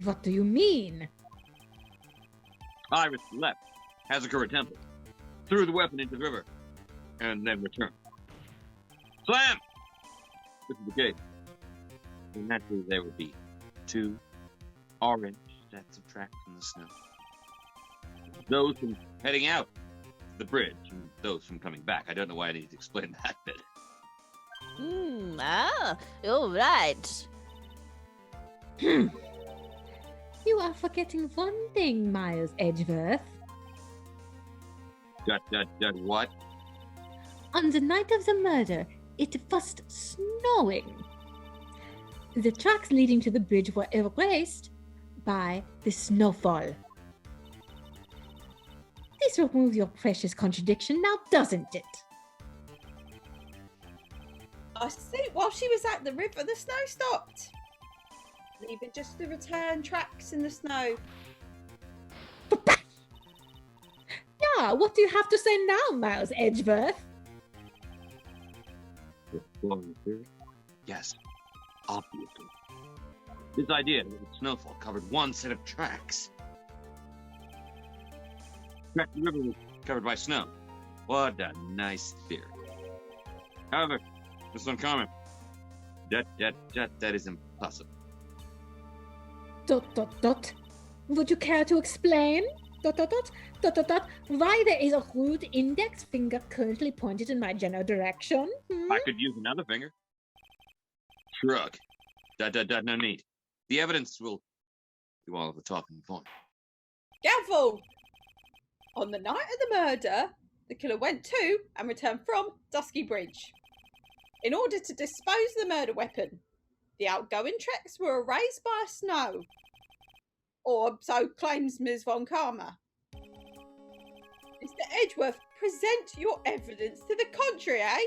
What do you mean? Iris left Hazakura Temple, threw the weapon into the river, and then returned. Slam! This is the case. And naturally, there would be 2 orange sets of tracks in the snow. Those from heading out the bridge, and those from coming back. I don't know why I need to explain that bit. You're right. You are forgetting one thing, Miles Edgeworth. What? On the night of the murder, it was snowing. The tracks leading to the bridge were erased by the snowfall. This removes your precious contradiction now, doesn't it? I see. While she was at the river, the snow stopped, leaving just the return tracks in the snow. Yeah, what do you have to say now, Miles Edgeworth? Yes, obviously. This idea that the snowfall covered one set of tracks. The river was covered by snow. What a nice theory. However, Mr. Uncommon. That is impossible. ... Would you care to explain? ... Why there is a rude index finger currently pointed in my general direction? I could use another finger. Shrug. ... No need. The evidence will do all of the talking for me. Gavel! On the night of the murder, the killer went to and returned from Dusky Bridge in order to dispose of the murder weapon. The outgoing tracks were erased by snow. Or so claims Ms. Von Karma. Mr. Edgeworth, present your evidence to the contrary, eh?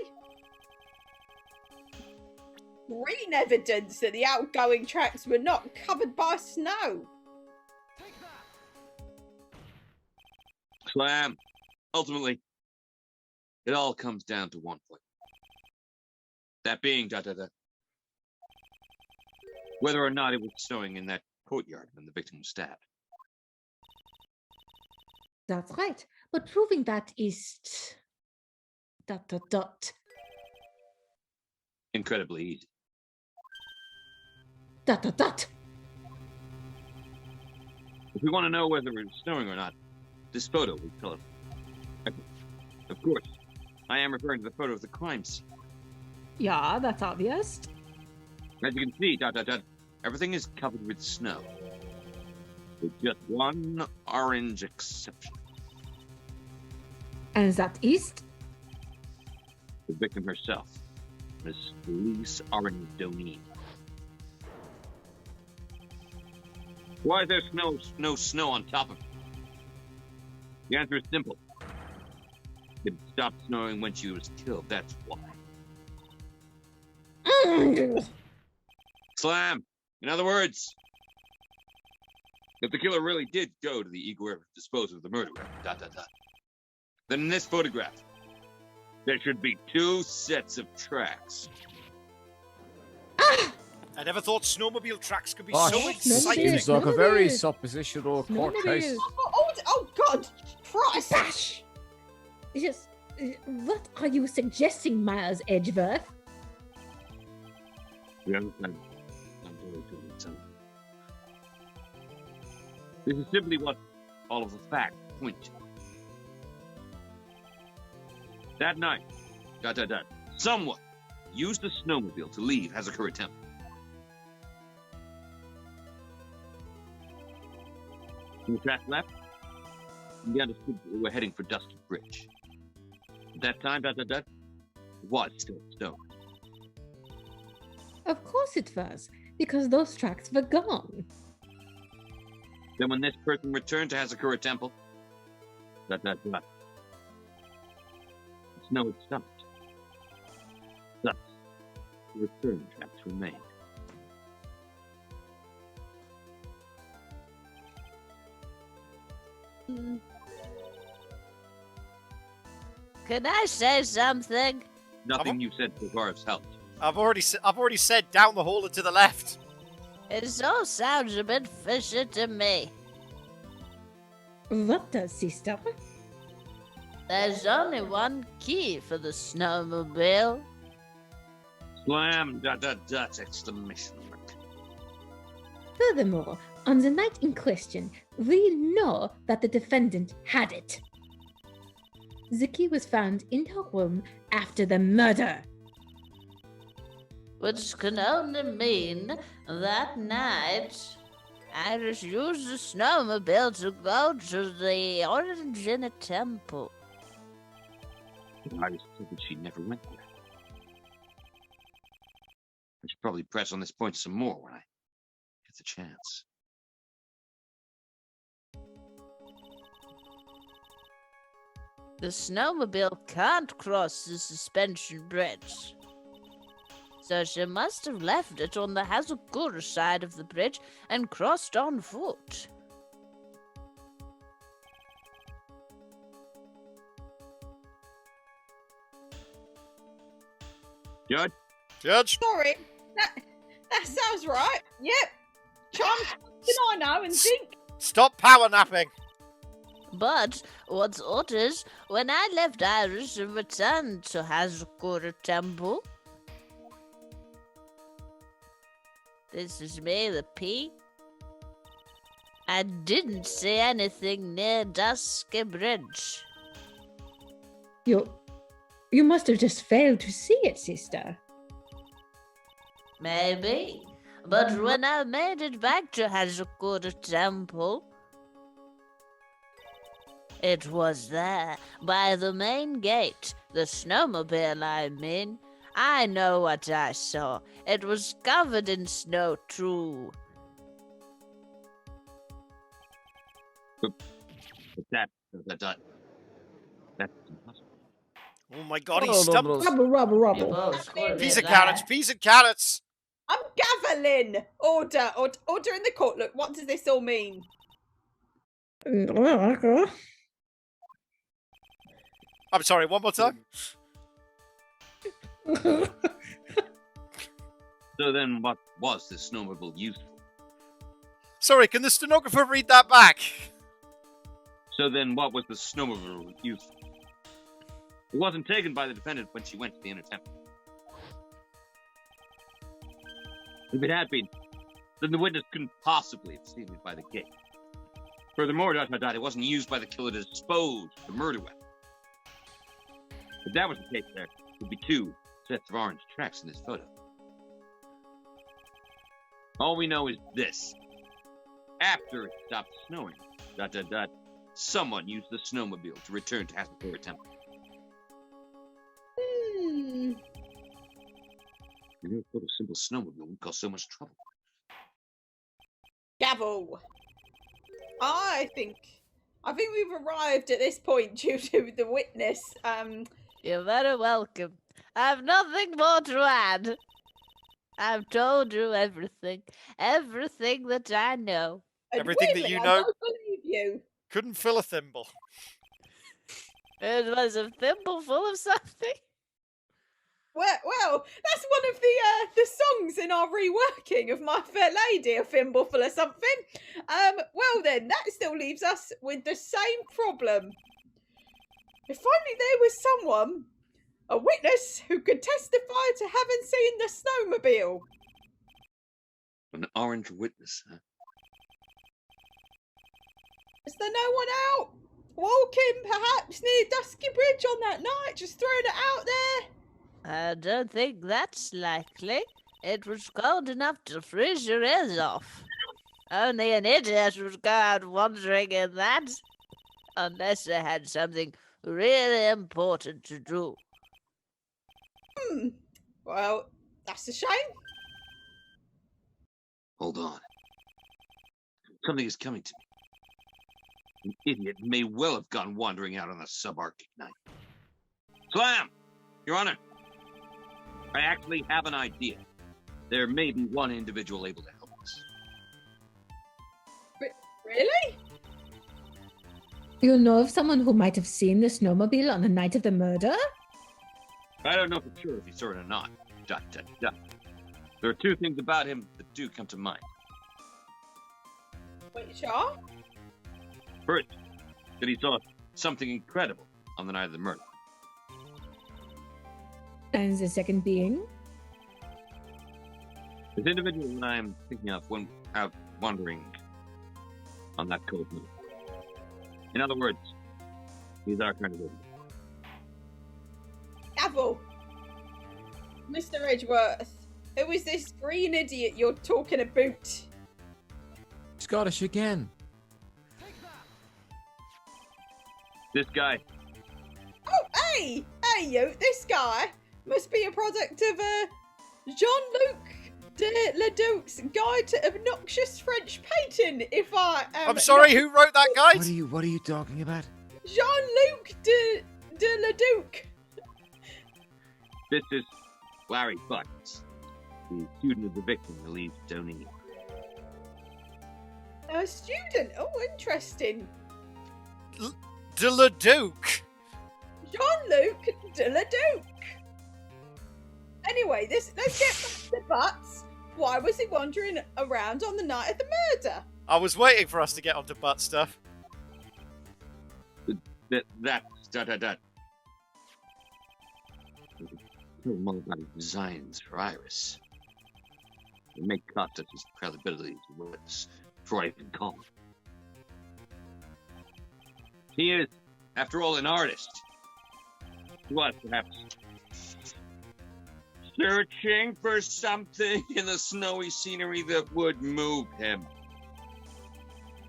Green evidence that the outgoing tracks were not covered by snow. Clam. Ultimately, it all comes down to one point. That being ... whether or not it was snowing in that courtyard when the victim was stabbed. That's right. But proving that is... ... Incredibly easy. ... If we want to know whether it was snowing or not, this photo will tell us. Of course, I am referring to the photo of the crime scene. Yeah, that's obvious. As you can see, ... everything is covered with snow. With just one orange exception. And that is... The victim herself, Miss Elise Arendonine. Why is there no snow on top of it? The answer is simple. It stopped snowing when she was killed, that's why. Slam! In other words, if the killer really did go to the Edgeworth to dispose of the murder weapon, ... then in this photograph, there should be 2 sets of tracks. I never thought snowmobile tracks could be Oh, so sh- exciting. Seems like a very suppositional court case. Oh God! Christ! Bash! Yes. What are you suggesting, Miles Edgeworth? We understand. I'm going to tell you. This is simply what all of the facts point to. That night, ... someone used the snowmobile to leave Hazakura Temple. When the track left, we understood that we were heading for Dusky Bridge. At that time, ... it was still snowing. Of course it was, because those tracks were gone. Then when this person returned to Hazakura Temple, ... the snow had stopped. Thus, the return tracks remained. Can I say something? Nothing you said so far has helped. I've already said down the hall and to the left. It all sounds a bit fishy to me. What does, sister? There's only one key for the snowmobile. Slam! ... exclamation mark. Furthermore, on the night in question, we know that the defendant had it. The key was found in her room after the murder. Which can only mean that night Iris used the snowmobile to go to the Origin Temple. I was thinking she never went there. I should probably press on this point some more when I get the chance. The snowmobile can't cross the suspension bridge. So she must have left it on the Hazakura side of the bridge and crossed on foot. Judge? Judge? Sorry, that sounds right. Yep. Chance I know and think. Stop power napping. But what's odd is, when I left Iris and returned to Hazakura Temple, This is me, the P. I didn't see anything near Dusky Bridge. You must have just failed to see it, sister. Maybe. But when I made it back to Hazakura Temple, it was there, by the main gate, the snowmobile, I mean. I know what I saw. It was covered in snow, too. But that's impossible. Oh my god, he's stumped. Rubble. Peas and carrots, peas and carrots. I'm gaveling. Order in the court. Look, what does this all mean? I'm sorry, one more time. So then, what was this snowmobile used for? Sorry, can the stenographer read that back? So then, what was the snowmobile used for? It wasn't taken by the defendant when she went to the inner temple. If it had been, then the witness couldn't possibly have seen it by the gate. Furthermore, it wasn't used by the killer to dispose of the murder weapon. If that was the case, there would be two sets of orange tracks in this photo. All we know is this. After it stopped snowing, someone used the snowmobile to return to Hazakura Temple. You never thought a simple snowmobile would cause so much trouble. Gavel. I think we've arrived at this point due to the witness. You're very welcome. I have nothing more to add. I've told you everything that I know. Everything that weirdly, you I know- don't believe you. Couldn't fill a thimble. It was a thimble full of something. Well, that's one of the songs in our reworking of My Fair Lady, a thimble full of something. Well then, that still leaves us with the same problem. If only there was someone, a witness, who could testify to having seen the snowmobile. An orange witness, huh? Is there no one out walking, perhaps near Dusky Bridge on that night? Just throwing it out there. I don't think that's likely. It was cold enough to freeze your ears off. Only an idiot would go out wandering in that. Unless they had something really important to do. Well, that's a shame. Hold on. Something is coming to me. An idiot may well have gone wandering out on a subarctic night. Slam! Your Honor, I actually have an idea. There may be one individual able to help us. Really? You know of someone who might have seen the snowmobile on the night of the murder? I don't know for sure if he saw it or not. There are two things about him that do come to mind. Which are? First, that he saw something incredible on the night of the murder. And the second being? This individual that I am thinking of went out wandering on that cold night. In other words, he's our kind of idiot. Gavel. Mr. Edgeworth, who is this green idiot you're talking about? Scottish again. This guy, Oh, hey, you, this guy must be a product of Jean-Luc de Leduc's Guide to Obnoxious French Painting, if I am I'm sorry, not- who wrote that guide? What are you talking about? Jean-Luc de Leduc. this is Larry Butts, the student of the victim who leaves Tony. A student. Oh, interesting. De Le Duc. Jean-Luc de Leduc. Anyway, let's get back to Butts. Why was he wandering around on the night of the murder? I was waiting for us to get onto butt stuff. That. More about his designs for Iris. It may cost us his credibility as a witness before I even call him. He is, after all, an artist. He was, perhaps, searching for something in the snowy scenery that would move him.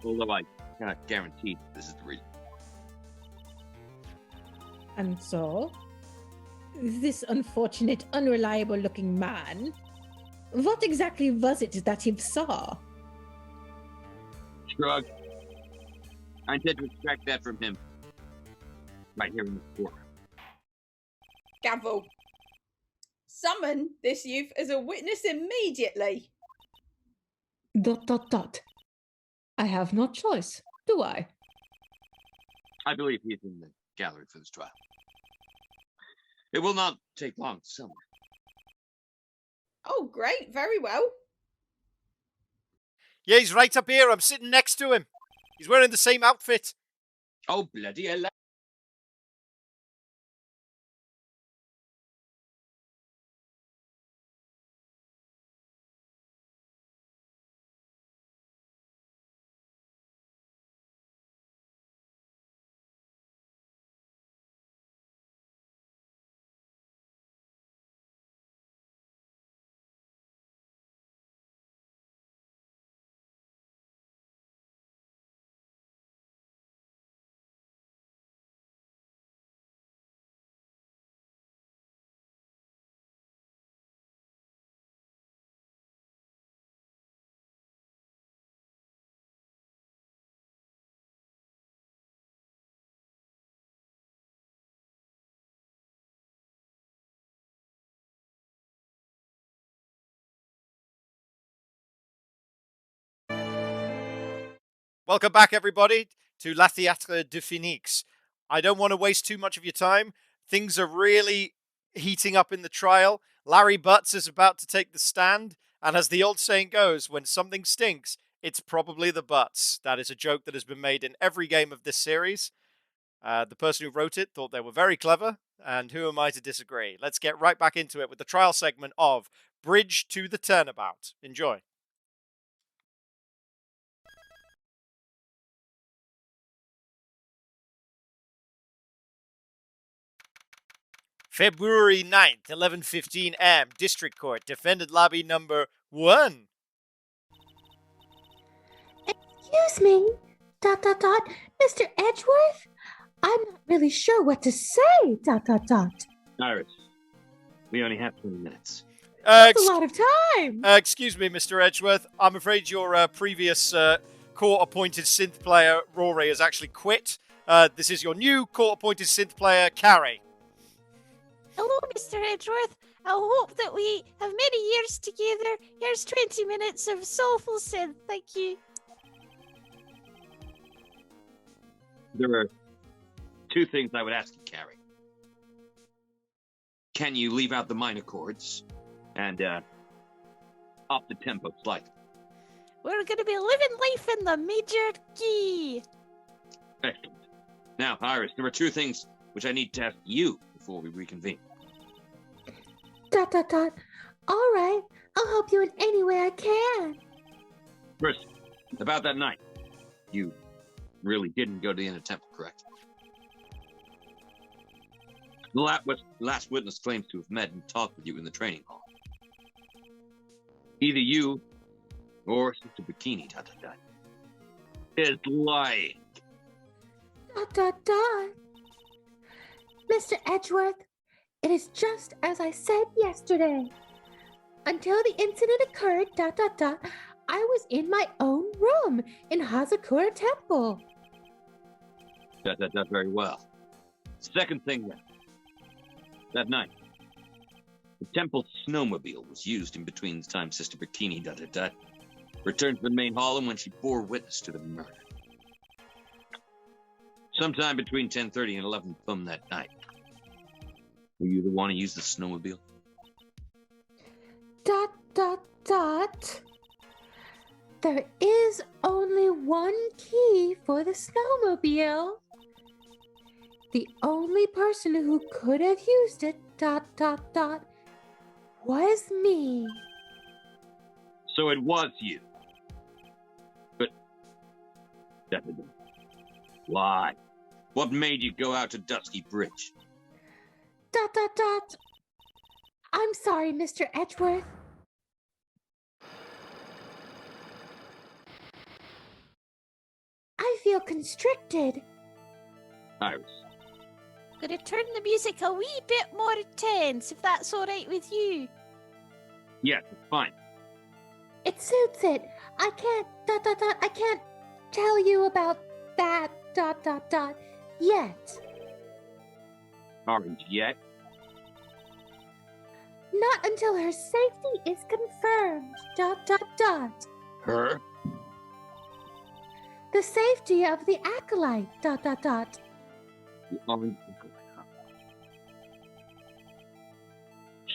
Although I cannot guarantee this is the reason. And so, this unfortunate, unreliable-looking man, what exactly was it that he saw? Shrug. I intend to extract that from him. Right here in the court. Gavel. Summon this youth as a witness immediately. ... I have no choice, do I? I believe he is in the gallery for this trial. It will not take long to summon. Oh, great. Very well. Yeah, he's right up here. I'm sitting next to him. He's wearing the same outfit. Oh, bloody hell. Welcome back, everybody, to La Théâtre de Phénix. I don't want to waste too much of your time. Things are really heating up in the trial. Larry Butts is about to take the stand. And as the old saying goes, when something stinks, it's probably the butts. That is a joke that has been made in every game of this series. The person who wrote it thought they were very clever. And who am I to disagree? Let's get right back into it with the trial segment of Bridge to the Turnabout. Enjoy. February 9th, 11:15 am, District Court, Defendant Lobby number 1. Excuse me, ... Mr. Edgeworth? I'm not really sure what to say, ... Iris, we only have 20 minutes. That's a lot of time! Excuse me, Mr. Edgeworth. I'm afraid your previous court-appointed synth player, Rory, has actually quit. This is your new court-appointed synth player, Carrie. Hello, Mr. Edgeworth. I hope that we have many years together. Here's 20 minutes of soulful synth. Thank you. There are two things I would ask you, Carrie. Can you leave out the minor chords and up the tempo slightly? We're going to be living life in the major key. Excellent. Now, Iris, there are two things which I need to ask you before we reconvene. ... All right, I'll help you in any way I can. First, about that night. You really didn't go to the inner temple, correct? The last witness claims to have met and talked with you in the training hall. Either you or Sister Bikini ... is lying. ... Mr. Edgeworth, it is just as I said yesterday. Until the incident occurred, ... I was in my own room in Hazakura Temple. ... Very well. Second thing then. That night, the temple snowmobile was used in between the time Sister Bikini ... returned to the main hall and when she bore witness to the murder. Sometime between 10:30 and 11 p.m. that night. Were you the one who used the snowmobile? ... There is only one key for the snowmobile. The only person who could have used it ... was me. So it was you. But definitely. Why? What made you go out to Dusky Bridge? ... I'm sorry, Mr. Edgeworth. I feel constricted. Iris. Gonna turn the music a wee bit more tense, if that's all right with you. Yes, it's fine. It suits it. I can't... I can't tell you about that... yet. Orange yet? Not until her safety is confirmed. ... Her? The safety of the acolyte... The orange.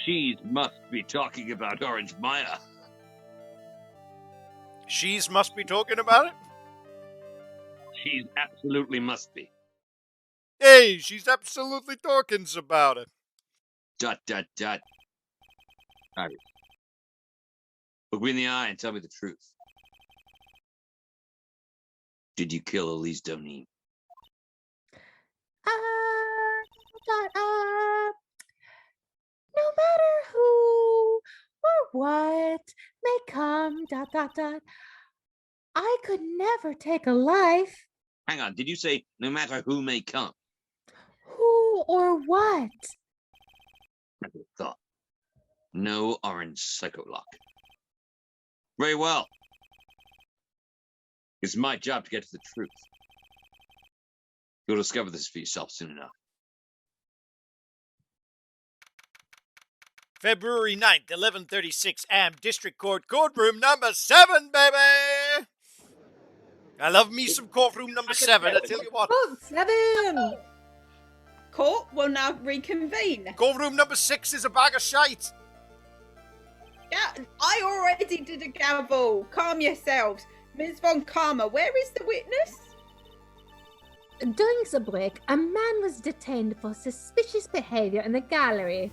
She must be talking about Orange Maya. She's must be talking about it? She's absolutely must be. Hey, she's absolutely talking about it. ... Iris. Look me in the eye and tell me the truth. Did you kill Elise Doneen? No matter who or what may come... I could never take a life. Hang on, did you say no matter who may come? Who or what? That's what I thought. No orange psycholock. Very well. It's my job to get to the truth. You'll discover this for yourself soon enough. February 9th, 11:36 a.m. District Court, courtroom number 7, baby! I love me some courtroom number 7, I tell you what. Oh, 7! Court will now reconvene. Courtroom number 6 is a bag of shite. Yeah, I already did a gavel. Calm yourselves. Ms. Von Karma, where is the witness? During the break, a man was detained for suspicious behavior in the gallery.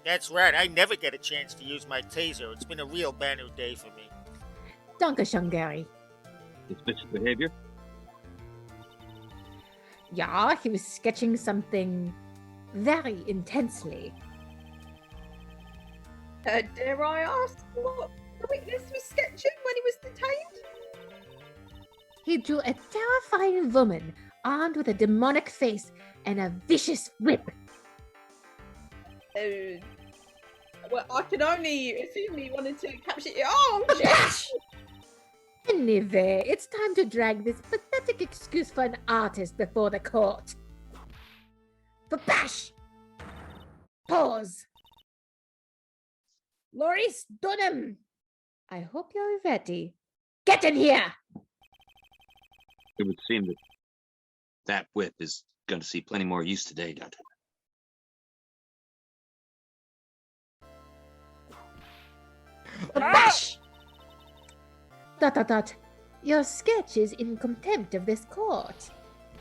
That's right, I never get a chance to use my taser. It's been a real bad day for me. Dankeschön, Gary. Suspicious behavior? Yeah, he was sketching something very intensely. Dare I ask what the witness was sketching when he was detained? He drew a terrifying woman armed with a demonic face and a vicious whip. Well, I can only assume he wanted to capture your arm. Anyway, it's time to drag this pathetic excuse for an artist before the court. Bash! Pause. Maurice Dunham, I hope you're ready. Get in here! It would seem that that whip is going to see plenty more use today, Doctor. Bash! ... Your sketch is in contempt of this court.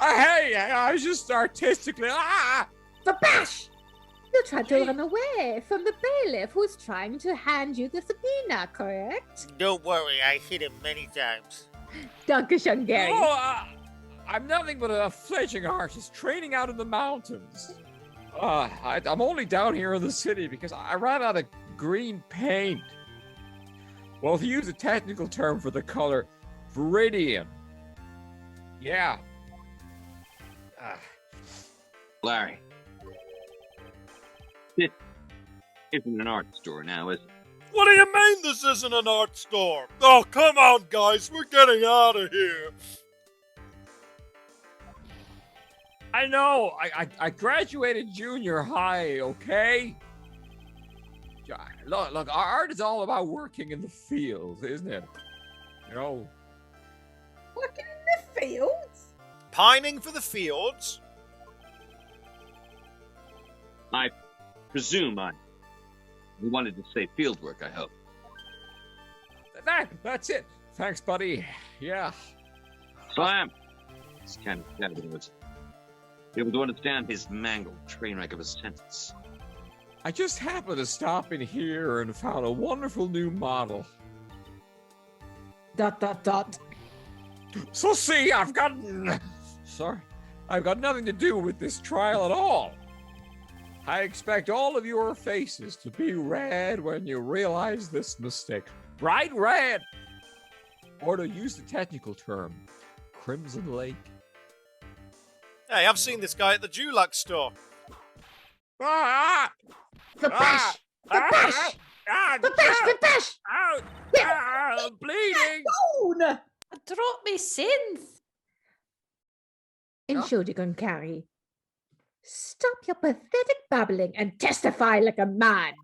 Hey, I was just artistically. Bash! You tried to run away from the bailiff who's trying to hand you the subpoena, correct? Don't worry, I hit him many times. Dankeschön, Gary. Oh, I'm nothing but a fledgling artist training out in the mountains. I'm only down here in the city because I ran out of green paint. Well, to use a technical term for the color, viridian. Yeah. Larry. This isn't an art store now, is it? What do you mean this isn't an art store? Oh, come on, guys, we're getting out of here. I know. I graduated junior high, okay? Look, art is all about working in the fields, isn't it? You know. Working in the fields? Pining for the fields? I presume we wanted to say field work, I hope. That's it. Thanks, buddy. Yeah. Slam! It's kind of was able to understand his mangled train wreck of a sentence. I just happened to stop in here and found a wonderful new model. ... So see, I've got nothing to do with this trial at all. I expect all of your faces to be red when you realize this mistake. Bright red! Or to use the technical term, Crimson Lake. Hey, I've seen this guy at the Dulux store. Ah! The bash! The bash! The bash! The bash! Ouch! I'm bleeding! Phone! Drop me synth. Entschuldigung, Carrie. Stop your pathetic babbling and testify like a man.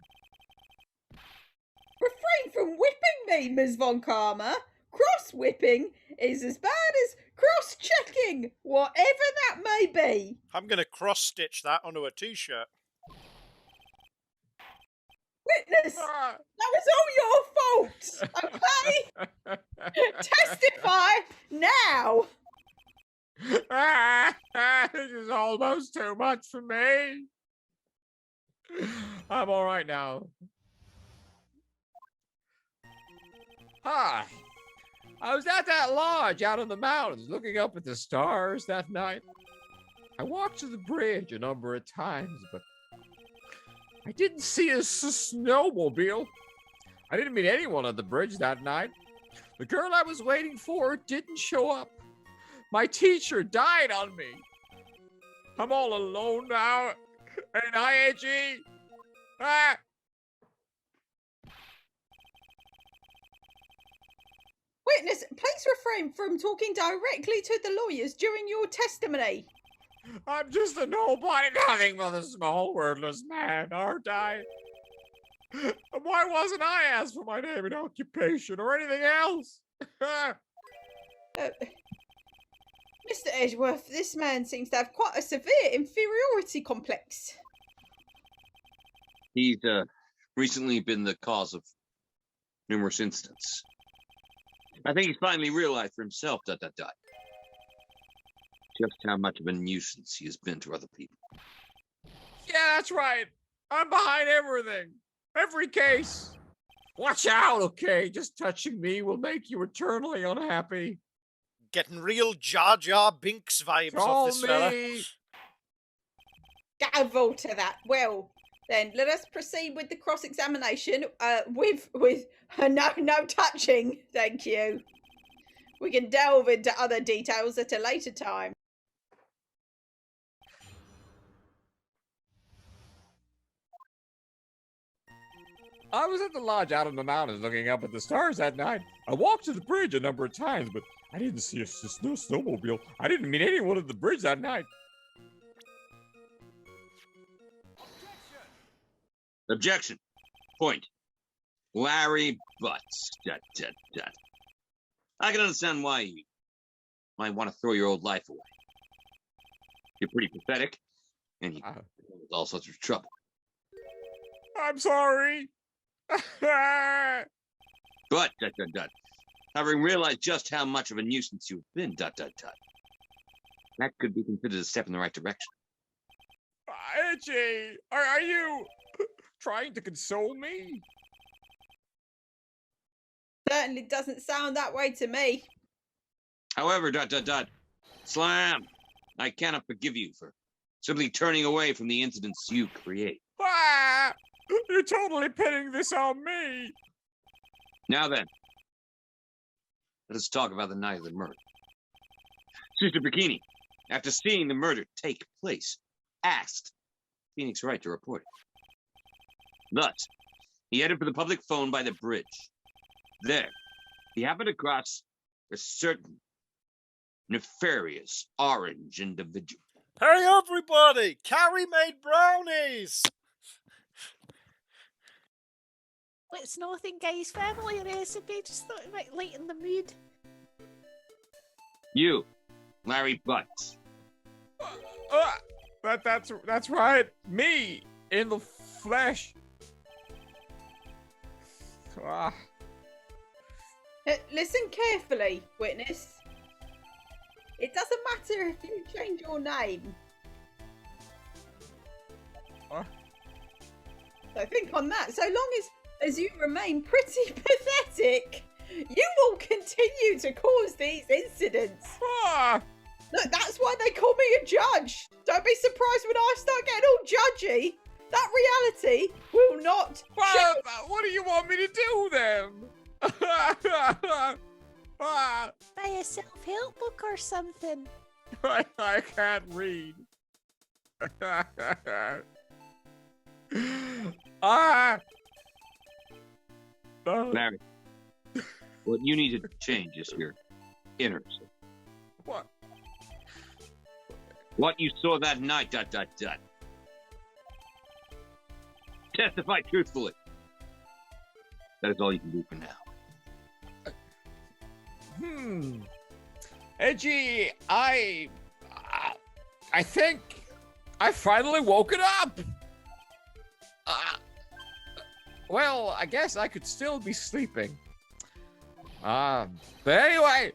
Refrain from whipping me, Ms. Von Karma. Cross-whipping is as bad as cross-checking, whatever that may be. I'm going to cross-stitch that onto a t-shirt. Witness, that was all your fault, okay? Testify now. This is almost too much for me. I'm all right now. Hi. I was at that lodge out in the mountains looking up at the stars that night. I walked to the bridge a number of times, but I didn't see a snowmobile. I didn't meet anyone on the bridge that night. The girl I was waiting for didn't show up. My teacher died on me. I'm all alone now. Ain't I, Edgy? Ah! Witness, please refrain from talking directly to the lawyers during your testimony. I'm just a nobody, nothing but a small, wordless man, aren't I? Why wasn't I asked for my name and occupation or anything else? Mr. Edgeworth, this man seems to have quite a severe inferiority complex. He's recently been the cause of numerous incidents. I think he's finally realized for himself ... just how much of a nuisance he has been to other people. Yeah, that's right. I'm behind everything. Every case. Watch out, okay? Just touching me will make you eternally unhappy. Getting real Jar Jar Binks vibes off this fella. Gavel to that. Well, then let us proceed with the cross-examination. With no touching, thank you. We can delve into other details at a later time. I was at the lodge out in the mountains looking up at the stars that night. I walked to the bridge a number of times, but I didn't see a snowmobile. I didn't meet anyone at the bridge that night. Objection. Point. Larry Butts. ... I can understand why you might want to throw your old life away. You're pretty pathetic, and you with all sorts of trouble. I'm sorry. But ... having realized just how much of a nuisance you've been ... that could be considered a step in the right direction. Edgy, are you trying to console me? Certainly doesn't sound that way to me. However, ... Slam, I cannot forgive you for simply turning away from the incidents you create. Ah, you're totally pinning this on me. Now then, let us talk about the night of the murder. Sister Bikini, after seeing the murder take place, asked Phoenix Wright to report it. Thus, he headed for the public phone by the bridge. There, he happened across a certain nefarious orange individual. Hey everybody! Carrie made brownies! It's nothing, guys. Family recipe. Just thought it might lighten the mood. You, Larry Butts. That's right. Me in the flesh. Ah. Listen carefully, witness. It doesn't matter if you change your name. So think on that. So long as you remain pretty pathetic, You will continue to cause these incidents. Ah, Look, that's why they call me a judge. Don't be surprised when I start getting all judgy. That reality will not well, change. what do you want me to do then? Ah, Buy a self-help book or something. I can't read. Ah. Oh, Larry, what you need to change is your inner self. what? What you saw that night, ... Testify truthfully. That is all you can do for now. Edgy, I think I finally woken up. Well, I guess I could still be sleeping. But anyway,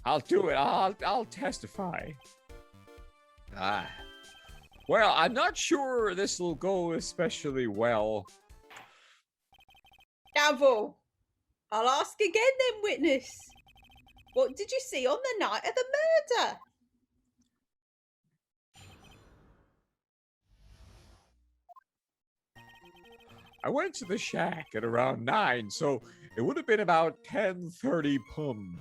I'll do it. I'll testify. Well, I'm not sure this will go especially well. Gavel, I'll ask again then, witness. What did you see on the night of the murder? I went to the shack at around 9, so it would have been about 10:30 p.m.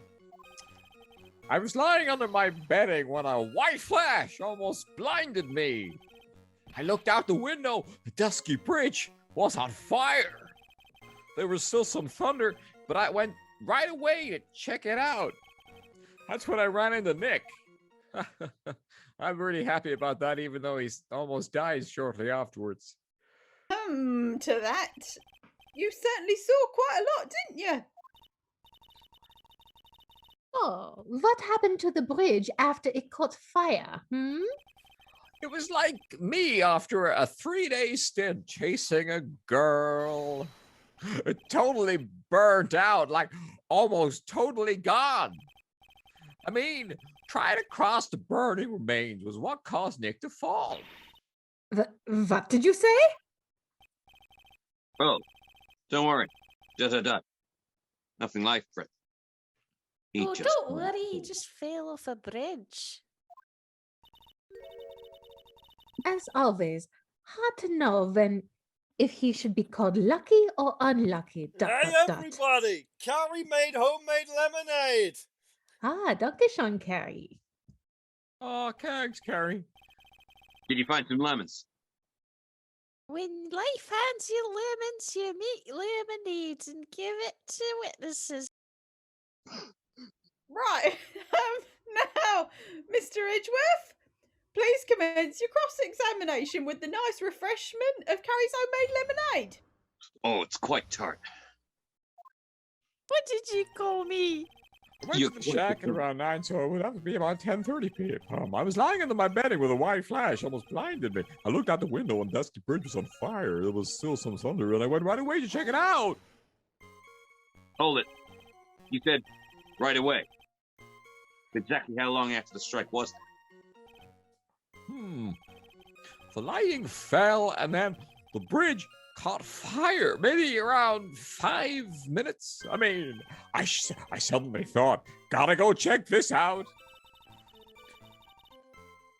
I was lying under my bedding when a white flash almost blinded me. I looked out the window. The dusky bridge was on fire. There was still some thunder, but I went right away to check it out. That's when I ran into Nick. I'm really happy about that, even though he almost died shortly afterwards. To that, you certainly saw quite a lot, didn't you? Oh, what happened to the bridge after it caught fire? It was like me after a 3-day stint chasing a girl. Totally burnt out, like almost totally gone. I mean, trying to cross the burning remains was what caused Nick to fall. What did you say? Oh, don't worry. ... Nothing life threatening. He Oh, just don't went worry, he cold. just fell off a bridge. As always, hard to know if he should be called lucky or unlucky. ... Hey, everybody! Carrie made homemade lemonade! Ah, Dr. Sean Carey. Oh, thanks, Carrie. Did you find some lemons? When life hands you lemons, you make lemonade and give it to witnesses. Right. Now, Mr. Edgeworth, please commence your cross-examination with the nice refreshment of Carrie's homemade lemonade. Oh, it's quite tart. What did you call me? I went You're to the quite shack at different. around 9, so it would have to be about 10:30 p.m. I was lying under my bedding with a white flash almost blinded me. I looked out the window and Dusky Bridge was on fire. There was still some thunder, and I went right away to check it out. Hold it. You said right away. Exactly how long after the strike was that? The lighting fell, and then the bridge caught fire. Maybe around 5 minutes. I mean, I suddenly thought, gotta go check this out.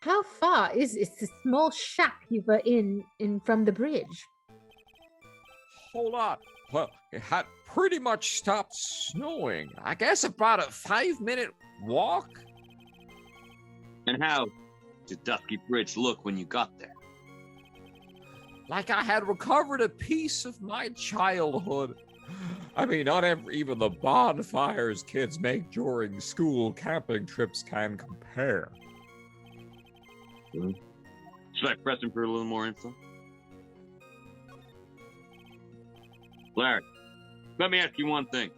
How far is the small shack you were in from the bridge? Hold on. Well, it had pretty much stopped snowing. I guess about a 5-minute walk. And how did Dusky Bridge look when you got there? Like I had recovered a piece of my childhood. I mean, not even the bonfires kids make during school camping trips can compare. Should I press him for a little more info? Larry, let me ask you one thing.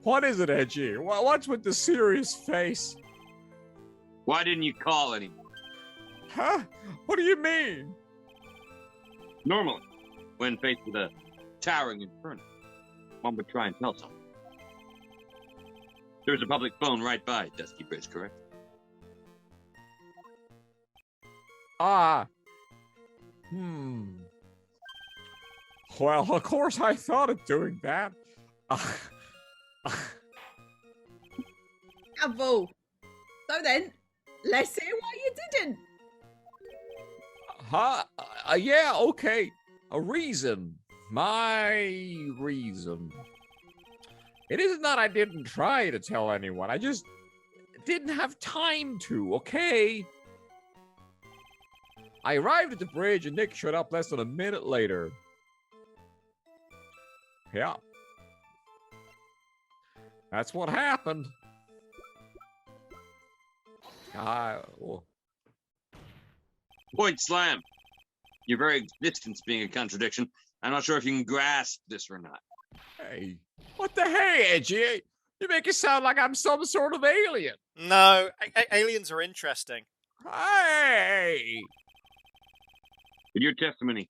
What is it, Edgy? What's with the serious face? Why didn't you call anyone? Huh? What do you mean? Normally, when faced with a towering inferno, one would try and tell someone. There's a public phone right by Dusky Bridge, correct? Well, of course I thought of doing that. Bravo. So then, let's hear why you didn't. Huh? Yeah, okay. A reason. My reason. It isn't that I didn't try to tell anyone. I just didn't have time to, okay? I arrived at the bridge and Nick showed up less than a minute later. Yeah. That's what happened. Oh. Point slam. Your very existence being a contradiction. I'm not sure if you can grasp this or not. Hey. What the hey, Edgy? You make it sound like I'm some sort of alien. No, aliens are interesting. Hey! But your testimony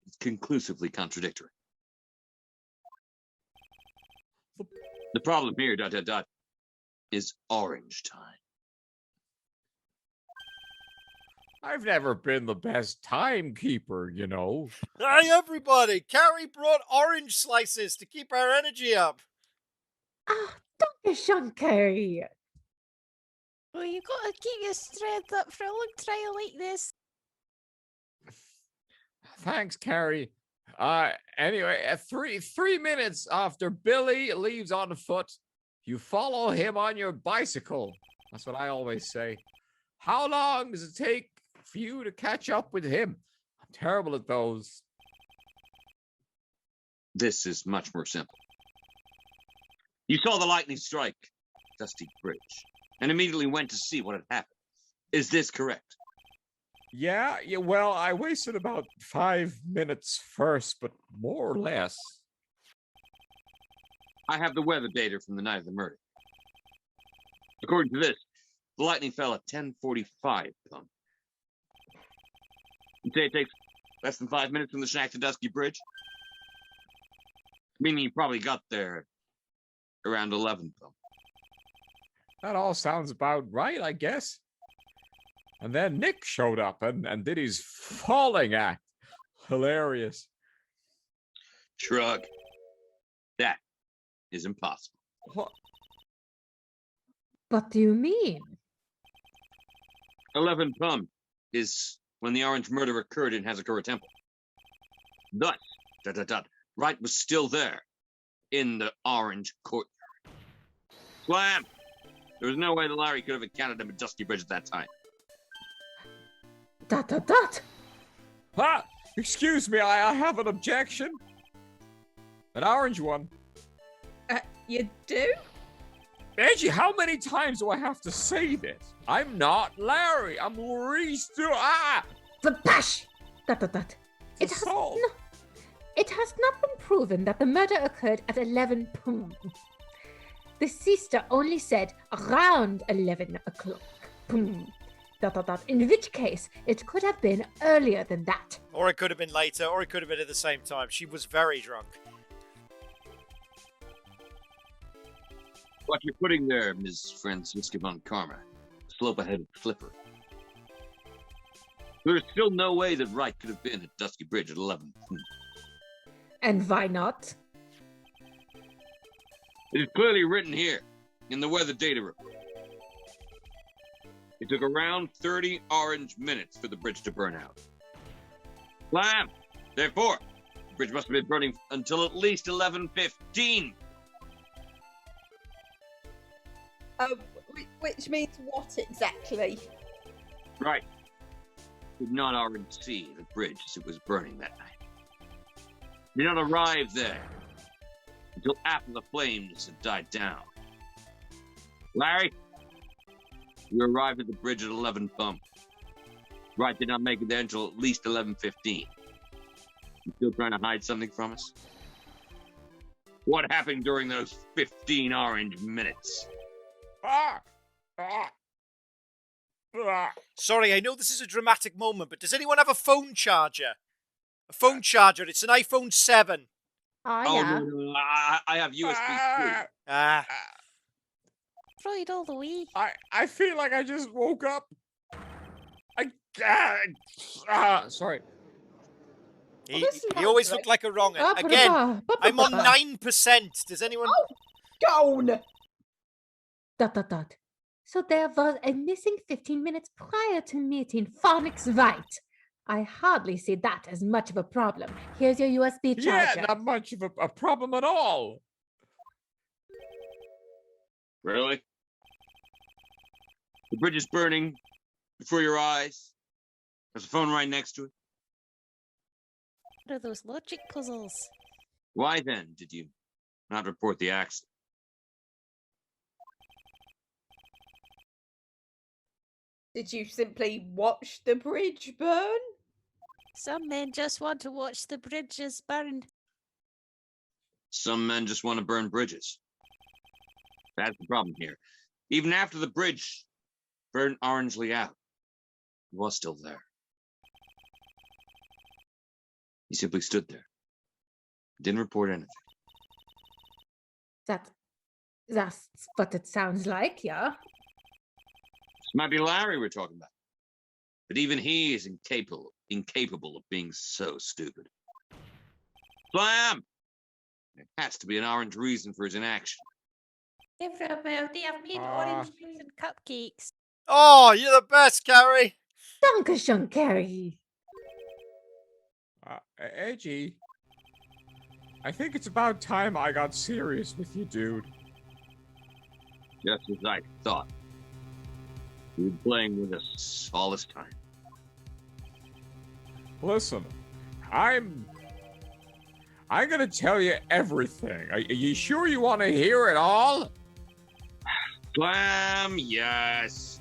is conclusively contradictory. The problem here, ... is orange time. I've never been the best timekeeper, you know. Hey, everybody! Carrie brought orange slices to keep our energy up. Ah, Dr. Shankar. Well, you gotta keep your strength up for a long trial like this. Thanks, Carrie. Anyway, at 3 minutes after Billy leaves on foot, you follow him on your bicycle. That's what I always say. How long does it take for you to catch up with him? I'm terrible at those. This is much more simple. You saw the lightning strike Dusty Bridge and immediately went to see what had happened. Is this correct? Yeah, well, I wasted about 5 minutes first, but more or less. I have the weather data from the night of the murder. According to this, the lightning fell at 10:45 p.m. You say it takes less than 5 minutes from the shack to Dusky Bridge? Meaning you probably got there around 11 p.m. That all sounds about right, I guess. And then Nick showed up and did his falling act. Hilarious. Shrug. That is impossible. What? What do you mean? 11 p.m. is when the orange murder occurred in Hazakura Temple. Thus, ... Wright was still there in the orange courtyard. Slam! There was no way that Larry could have encountered him at Dusky Bridge at that time. ... Ah, excuse me, I have an objection. An orange one. You do? Angie, how many times do I have to say this? I'm not Larry. I'm Maurice. Zabash! ... It has, So- no, it has not been proven that the murder occurred at 11 p.m. The sister only said around 11 o'clock. P.m. ... In which case, it could have been earlier than that. Or it could have been later, or it could have been at the same time. She was very drunk. What you're putting there, Ms. Franziska von Karma, slope-ahead flipper. There's still no way that Wright could have been at Dusky Bridge at 11 p.m. And why not? It is clearly written here in the weather data report. It took around 30 orange minutes for the bridge to burn out. Slam! Therefore, the bridge must have been burning until at least 11:15. Which means what exactly? Right. Did not already see the bridge as it was burning that night. Did not arrive there until after the flames had died down. Larry, you arrived at the bridge at 11 p.m. Wright did not make it there until at least 11:15. You still trying to hide something from us? What happened during those 15 orange minutes? Sorry, I know this is a dramatic moment, but does anyone have a phone charger? A phone charger. It's an iPhone 7. Oh, yeah. No, I have USB-C. Ah. Freud all the way. I feel like I just woke up. Sorry. He, this is he always lovely. looked like a wrong Ah, un. Again, I'm on ba-ba-ba. 9%. Does anyone... Gone. ... So there was a missing 15 minutes prior to meeting Phénix, right? I hardly see that as much of a problem. Here's your USB charger. Yeah, not much of a problem at all. Really? The bridge is burning before your eyes. There's a phone right next to it. What are those logic puzzles? Why then did you not report the accident? Did you simply watch the bridge burn? Some men just want to watch the bridges burn. Some men just want to burn bridges. That's the problem here. Even after the bridge burned orangely out, he was still there. He simply stood there. Didn't report anything. That's what it sounds like, yeah? This might be Larry we're talking about. But even he is incapable of being so stupid. Slam! There has to be an orange reason for his inaction. Everybody have made orange juice and cupcakes. Oh, you're the best, Carrie. Dankeschön, Carrie. Edgy, I think it's about time I got serious with you, dude. Just as I thought. You've been playing with us all this time. Listen, I'm gonna tell you everything. Are you sure you want to hear it all? Slam, yes.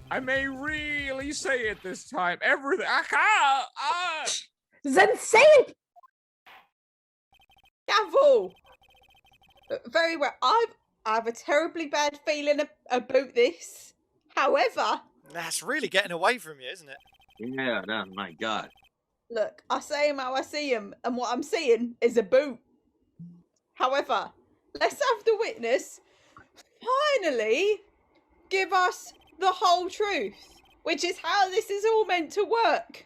I may really say it this time. Everything. Then say it! Gavel! Very well. I have a terribly bad feeling about this. However, That's really getting away from you, isn't it? Yeah, oh my God. look, I say 'em how I see 'em, and what I'm seeing is a boot. However, let's have the witness finally give us the whole truth, which is how this is all meant to work.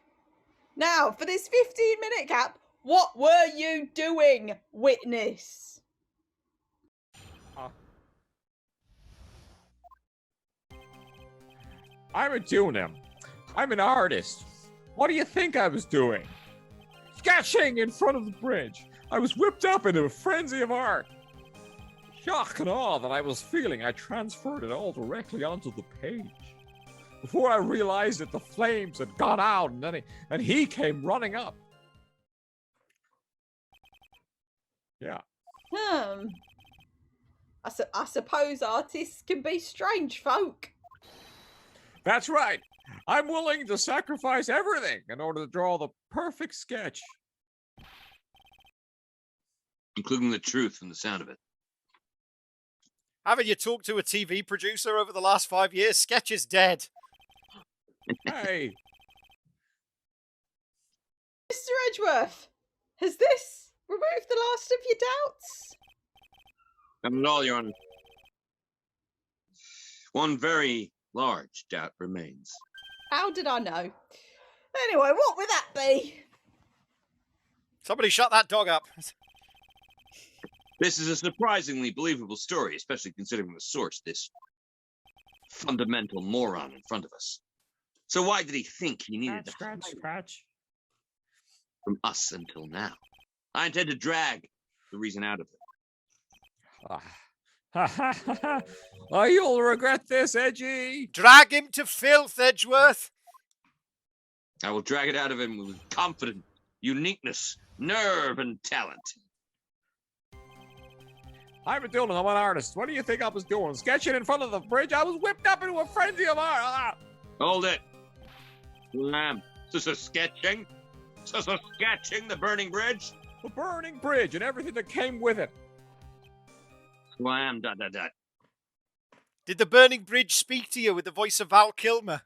Now, for this 15-minute cap, what were you doing, witness? I'm a tuner. I'm an artist. What do you think I was doing? Sketching in front of the bridge. I was whipped up into a frenzy of art. Shock and awe that I was feeling, I transferred it all directly onto the page. Before I realized that the flames had gone out, and he came running up. Yeah. I suppose artists can be strange folk. That's right. I'm willing to sacrifice everything in order to draw the perfect sketch. Including the truth and the sound of it. Haven't you talked to a TV producer over the last 5 years? Sketch is dead. Hey, Mr. Edgeworth, has this removed the last of your doubts? Not at all, Your Honor. One very large doubt remains. How did I know? Anyway, what would that be? Somebody shut that dog up. This is a surprisingly believable story, especially considering the source, this fundamental moron in front of us. So why did he think he needed to hide scratch. from us until now? I intend to drag the reason out of it. Oh, you'll regret this, Edgy. Drag him to filth, Edgeworth. I will drag it out of him with confidence, uniqueness, nerve, and talent. I'm a Dylan, I'm an artist. What do you think I was doing? Sketching in front of the bridge? I was whipped up into a frenzy of art. Hold it. Lamb. Is this a sketching? Is this a sketching the burning bridge? The burning bridge and everything that came with it. Slam, ... Did the burning bridge speak to you with the voice of Val Kilmer?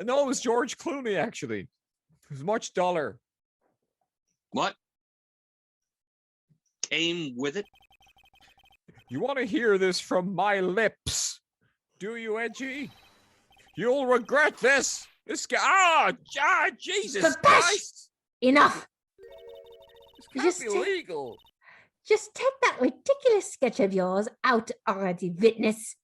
No, it was George Clooney, actually. It was much duller. What? Came with it? You want to hear this from my lips? Do you, Edgy? You'll regret this. This guy. Jesus Kabosh! Christ. Enough! This can't Just be take- legal. Just take that ridiculous sketch of yours out already, witness.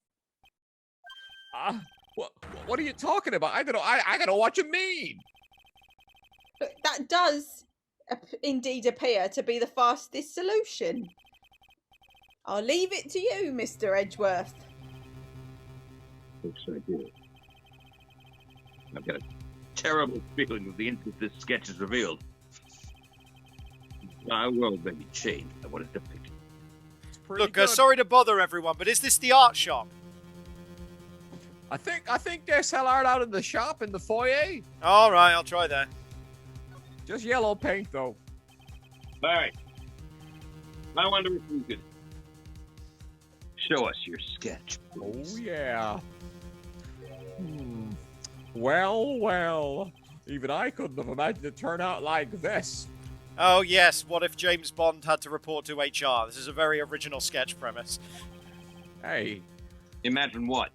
What are you talking about? I don't know. I don't know what you mean. Look, that does indeed appear to be the fastest solution. I'll leave it to you, Mr. Edgeworth. Looks I do. I've got a terrible feeling that the instant this sketch is revealed, our world may be changed by what is depicted. It's pretty Look, good. sorry to bother everyone, but is this the art shop? I think they sell art out in the shop in the foyer. All right, I'll try that. Just yellow paint though. Alright. I wonder if you could show us your sketch, Oh please. yeah. Well. Even I couldn't have imagined it turn out like this. Oh, yes, what if James Bond had to report to HR? This is a very original sketch premise. Hey, Imagine what?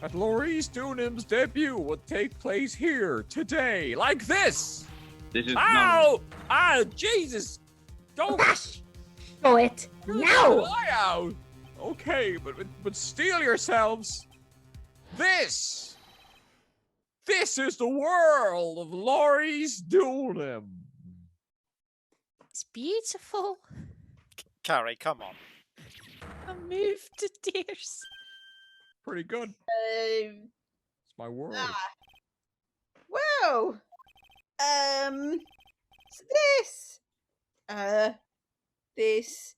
that Maurice Dunham's debut would take place here today, like this. This is Ow! Ah, Jesus! Don't Crash! Show it Your now! eye out. Okay, but steel yourselves. This is the world of Maurice Dunham. It's beautiful. Carrie, come on. I'm moved to tears. Pretty good. Um, It's my world. well, so this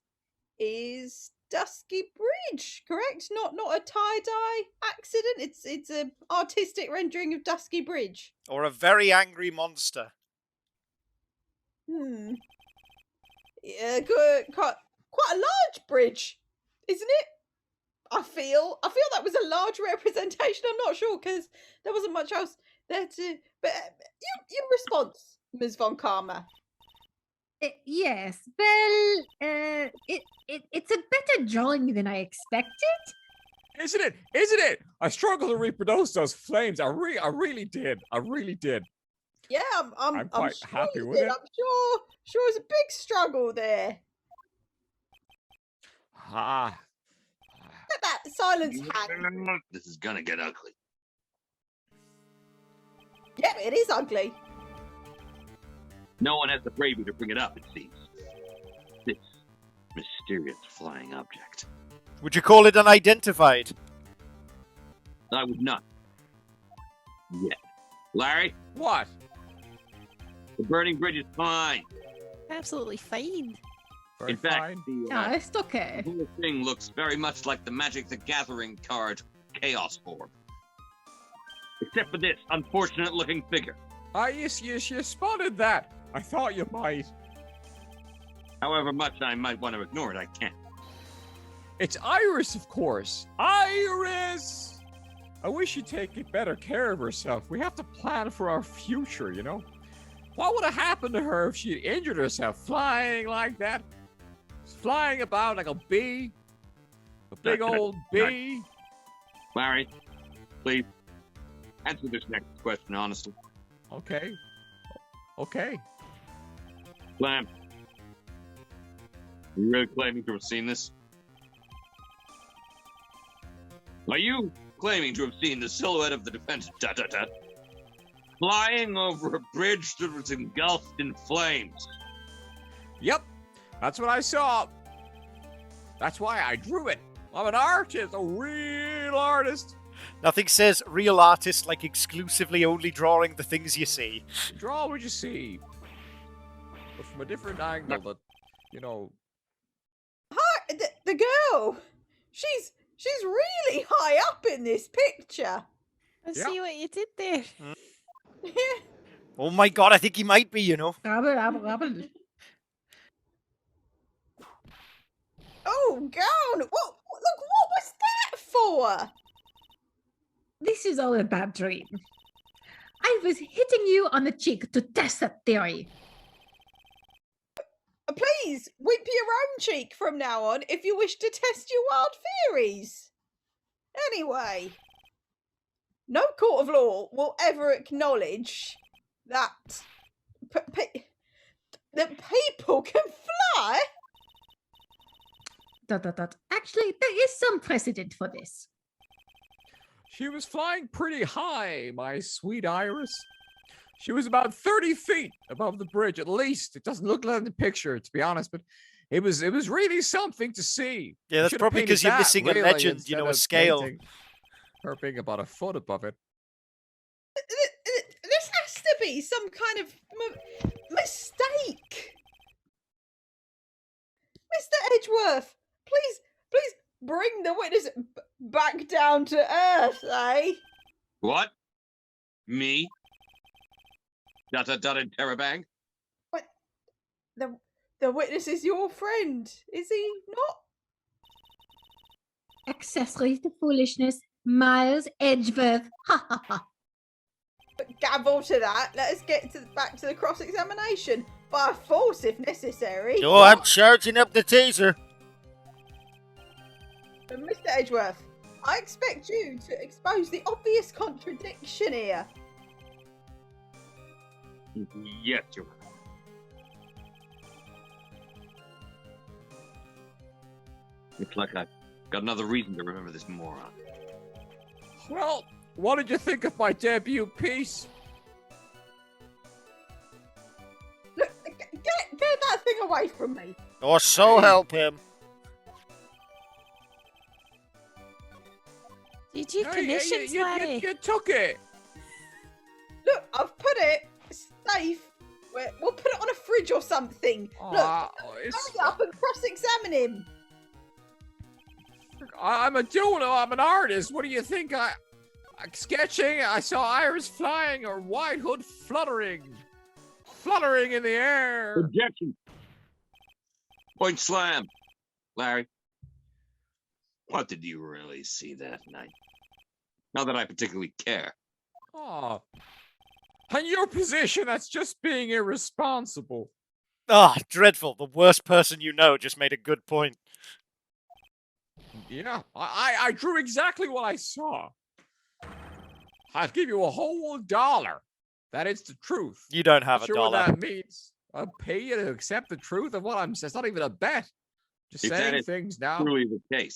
is Dusky Bridge, correct? Not a tie-dye accident. It's a artistic rendering of Dusky Bridge. Or a very angry monster. Yeah, good. Quite a large bridge, isn't it? I feel that was a large representation. I'm not sure because there wasn't much else there to. But your response, Ms. von Karma. Yes, well, it's a better drawing than I expected. Isn't it? I struggled to reproduce those flames. I really did. Yeah, I'm quite sure happy you with did. it. I'm sure it was a big struggle there. Ah. Let that silence hang. This is gonna get ugly. Yeah, it is ugly. No one has the bravery to bring it up, it seems. This mysterious flying object. Would you call it unidentified? I would not. Yet. Larry, What? the burning bridge is fine. Absolutely fine. Very In fact, fine. the No, it's okay. whole thing looks very much like the Magic the Gathering card Chaos Orb. Except for this unfortunate-looking figure. You spotted that. I thought you might. However much I might want to ignore it, I can't. It's Iris, of course. Iris! I wish she'd take better care of herself. We have to plan for our future, you know? What would have happened to her if she had injured herself flying like that? Flying about like a bee? A big old bee? Larry, please, answer this next question honestly. Okay. Okay. Lamb, are you really claiming to have seen this? Are you claiming to have seen the silhouette of the defense flying over a bridge that was engulfed in flames? Yep. That's what I saw. That's why I drew it. I'm an artist, a real artist. Nothing says real artist like exclusively only drawing the things you see. Draw what you see. But from a different angle that, you know. Hi, the girl. She's really high up in this picture. I Yeah. see what you did there. Oh my god, I think he might be, you know. Rabble. Oh, God! Look, what was that for? This is all a bad dream. I was hitting you on the cheek to test that theory. Please whip your own cheek from now on if you wish to test your wild theories. Anyway, no court of law will ever acknowledge that that people can fly? ... Actually, there is some precedent for this. She was flying pretty high, my sweet Iris. She was about 30 feet above the bridge, at least. It doesn't look like in the picture, to be honest, but it was really something to see. Yeah, that's probably because you're missing a legend, you know, a scale. Her being about a foot above it. This has to be some kind of mistake. Mr. Edgeworth, please bring the witness back down to earth, eh? What? Me? ... interrobang? What? The witness is your friend, is he not? Accessory to foolishness, Miles Edgeworth. Ha ha ha. But gavel to that. Let us get back to the cross-examination by force if necessary. Oh, I'm charging up the taser. Mr. Edgeworth, I expect you to expose the obvious contradiction here. Yes, Your Honor. Looks like I've got another reason to remember this moron. Well, what did you think of my debut piece? Look, get that thing away from me. Or so help him. Did you commission Slatty? You took it. Look, I've put it safe. We'll put it on a fridge or something. Look, hurry up and cross-examine him. I'm a donor. I'm an artist. What do you think? I'm sketching. I saw Iris flying, or White Hood fluttering in the air. Objection. Point slam. Larry, what did you really see that night? Not that I particularly care. Oh, in your position, that's just being irresponsible. Ah, dreadful. The worst person you know just made a good point. Yeah, I drew exactly what I saw. I'd give you a whole $1. That is the truth. You don't have Not a sure what dollar. that means. I'll pay you to accept the truth of what I'm saying. It's not even a bet. Just If that saying is things now. Truly the case. ...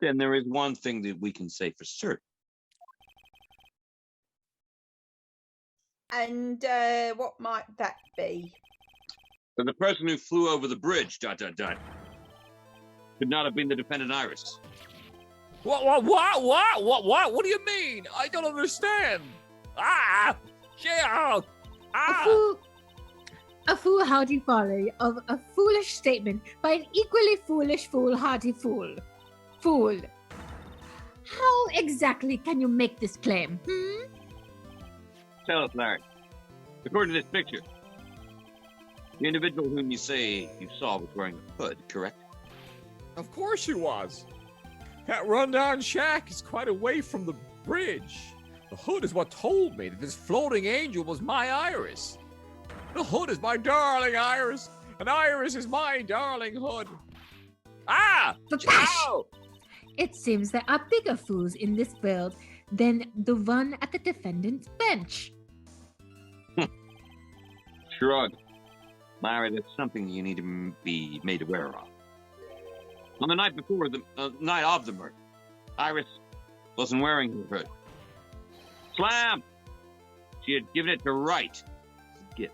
Then there is one thing that we can say for certain. And what might that be? That the person who flew over the bridge ... could not have been the defendant Iris. What? What do you mean? I don't understand. Yeah. A foolhardy folly of a foolish statement by an equally foolish foolhardy fool. Fool. How exactly can you make this claim? Tell us, Larry. According to this picture, the individual whom you say you saw was wearing a hood, correct? Of course she was. That rundown shack is quite away from the bridge. The hood is what told me that this floating angel was my Iris. The hood is my darling Iris, and Iris is my darling hood. Ow! It seems there are bigger fools in this world than the one at the defendant's bench. Shrug. Larry, that's something you need to be made aware of. On the night before the night of the murder, Iris wasn't wearing her hood. Slam! She had given it to Wright as a gift.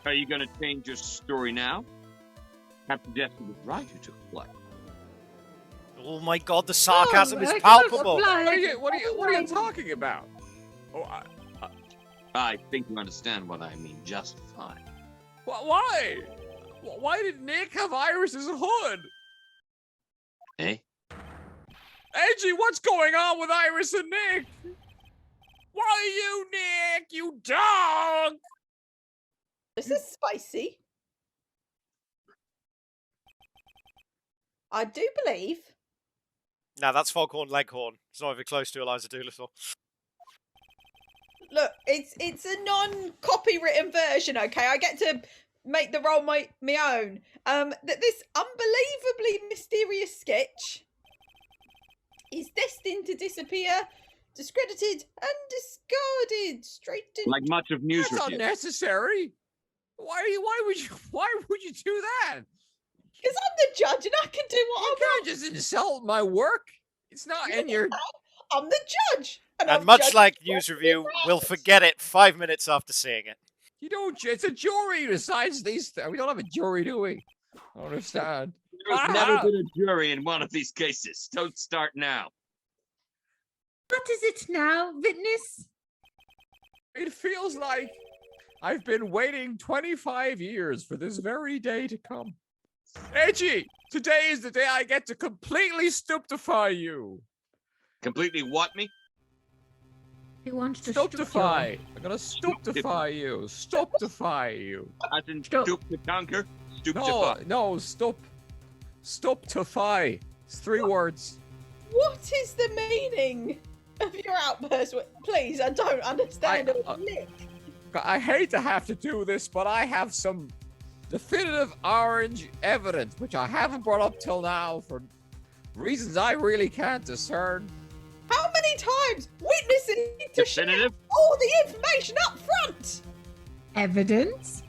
Are you going to change your story now? Perhaps suggest it was Wright who took flight. Oh my god, the sarcasm is I palpable. cannot What are you talking about? Oh, I think you understand what I mean just fine. why? Why did Nick have Iris's hood? Eh? Edgy, what's going on with Iris and Nick? Why you, Nick? You dog! This is spicy. I do believe. Now that's Foghorn Leghorn. It's not even close to Eliza Doolittle. Look, it's a non-copywritten version, okay? I get to make the role my own. That this unbelievably mysterious sketch is destined then to disappear, discredited and discarded straight into... Like much of news That's review. unnecessary. Why would you do that? Because I'm the judge and I can do what You I can't want. just insult my work. It's not in your. I'm the judge. And I've much judged like you news for review, 3 we'll hours. forget it 5 minutes after seeing it. You don't. It's a jury who decides these things. We don't have a jury, do we? I don't understand. There's never been a jury in one of these cases. Don't start now. What is it now, witness? It feels like I've been waiting 25 years for this very day to come. Edgy, today is the day I get to completely stupefy you. Completely what me? He wants to Stupefy. I'm gonna stupefy you. Stupefy you. As in Stop. stoop to conquer? Stoop to No, fuck. no, stupefy. It's 3 words. What is the meaning of your outburst? Please, I don't understand a lick. I hate to have to do this, but I have some definitive orange evidence, which I haven't brought up till now for reasons I really can't discern. How many times witnesses need to share Definitive? all the information up front? Evidence?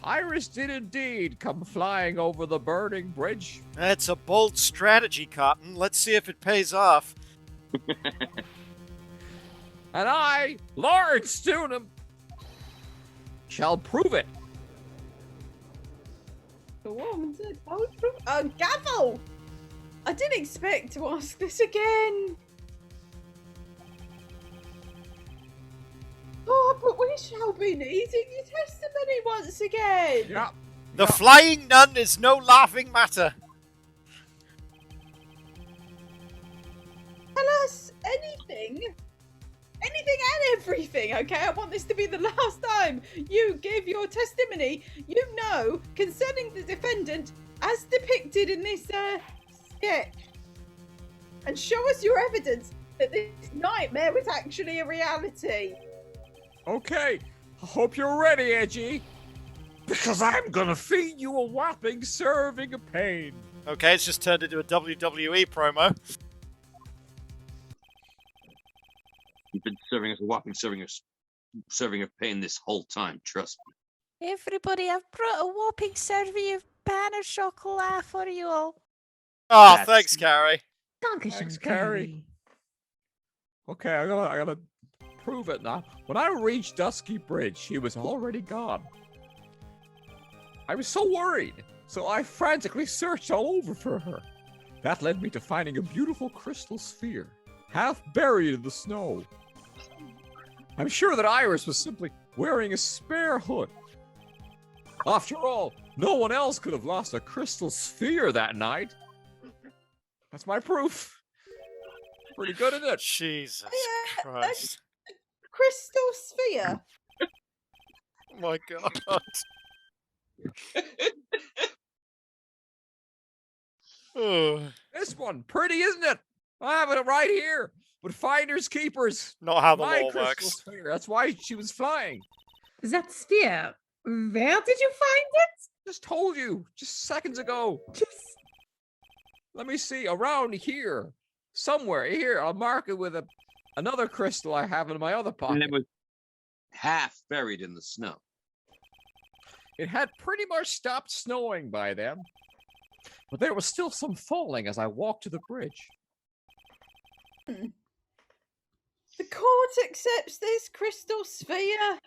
Iris did indeed come flying over the burning bridge. That's a bold strategy, Cotton. Let's see if it pays off. And I, Lord Stunham, shall prove it. The woman said, gavel! I didn't expect to ask this again. Oh, but we shall be needing your testimony once again. Yeah. The flying nun is no laughing matter. Tell us anything. Anything and everything, okay? I want this to be the last time you give your testimony, you know, concerning the defendant as depicted in this sketch. And show us your evidence that this nightmare was actually a reality. Okay, I hope you're ready, Edgy. Because I'm gonna feed you a whopping serving of pain. Okay, it's just turned into a WWE promo. You've been serving us a whopping serving of pain this whole time, trust me. Everybody, I've brought a whopping serving of pan of chocolate for you all. Oh, That's- thanks, Carrie. Dankeschön, Thanks, Carrie. Okay, I gotta prove it now. When I reached Dusky Bridge, she was already gone. I was so worried, so I frantically searched all over for her. That led me to finding a beautiful crystal sphere, half buried in the snow. I'm sure that Iris was simply wearing a spare hood. After all, no one else could have lost a crystal sphere that night. That's my proof. Pretty good, isn't it? Jesus Yeah, Christ. Crystal sphere. Oh my God. Oh, This one, pretty, isn't it? I have it right here. With finders keepers. not how the My law crystal works. sphere. That's why she was flying. That sphere, where did you find it? Just told you just seconds ago. Just Let me see around here, somewhere here. I'll mark it with another crystal I have in my other And pocket. it was half buried in the snow. It had pretty much stopped snowing by then, but there was still some falling as I walked to the bridge. The court accepts this crystal sphere.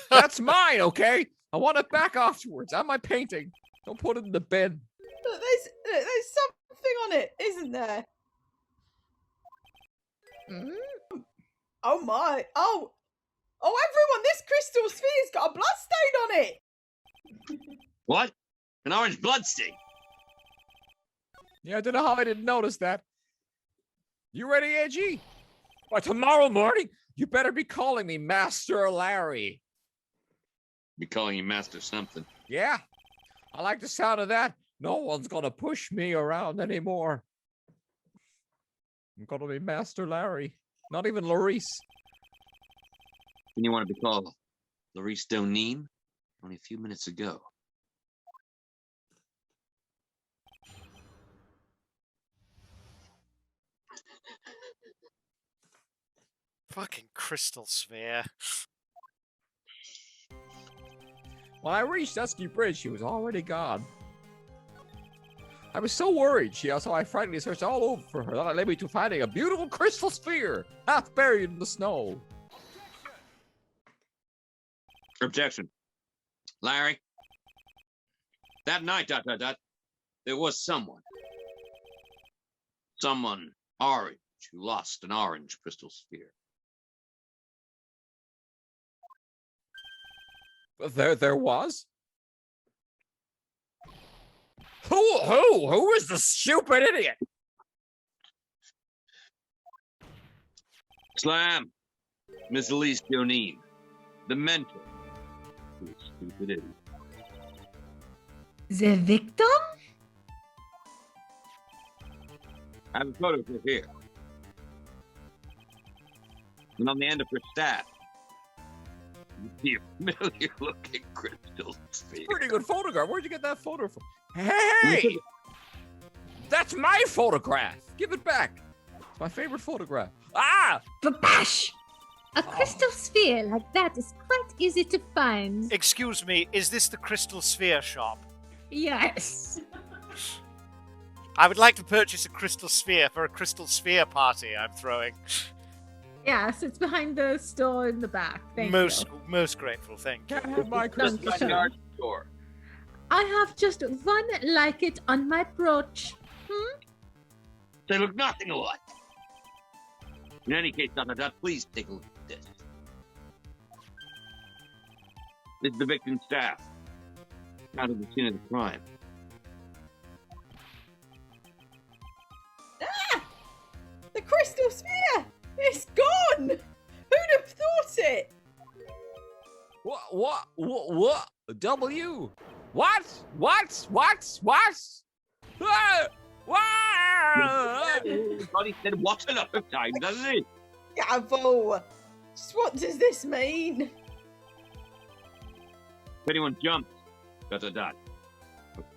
That's mine, okay? I want it back afterwards. And my painting. Don't put it in the bin. Look, there's something on it, isn't there? Oh my! Oh, everyone! This crystal sphere's got a bloodstain on it. What? An orange bloodstain? Yeah, I don't know how I didn't notice that. You ready, Edgy? By tomorrow morning, you better be calling me Master Larry. Be calling you Master something. Yeah, I like the sound of that. No one's gonna push me around anymore. I'm gonna be Master Larry. Not even Larice. Then you want to be called Larice Doneen? Only a few minutes ago. Fucking crystal sphere. When I reached Dusky Bridge, she was already gone. I was so worried, so I frighteningly searched all over for her. That led me to finding a beautiful crystal sphere, half buried in the snow. Objection. Larry, that night, there was someone orange who lost an orange crystal sphere. There was? Who is the stupid idiot? Slam, Miss Elise Dionine, the mentor. Who is stupid idiot. The victim? I have a photo of her here. And on the end of her staff, you see a familiar-looking crystal sphere. Pretty good photograph. Where'd you get that photo from? Hey! That's my photograph. Give it back. It's my favorite photograph. Ah! Babash! A crystal sphere like that is quite easy to find. Excuse me, is this the crystal sphere shop? Yes. I would like to purchase a crystal sphere for a crystal sphere party I'm throwing. Yes, it's behind the store in the back. Thank you. Most grateful, thank you. Can't have my Thank crystal you. Yard store. I have just one like it on my brooch. They look nothing alike. In any case, please take a look at this. This is the victim's staff. Out of the scene of the crime. The crystal sphere! It's gone! Who'd have thought it? What? W? What? Ah! Wow! Everybody said what enough of time, doesn't it? Gavel! Just what does this mean? If anyone jumps, a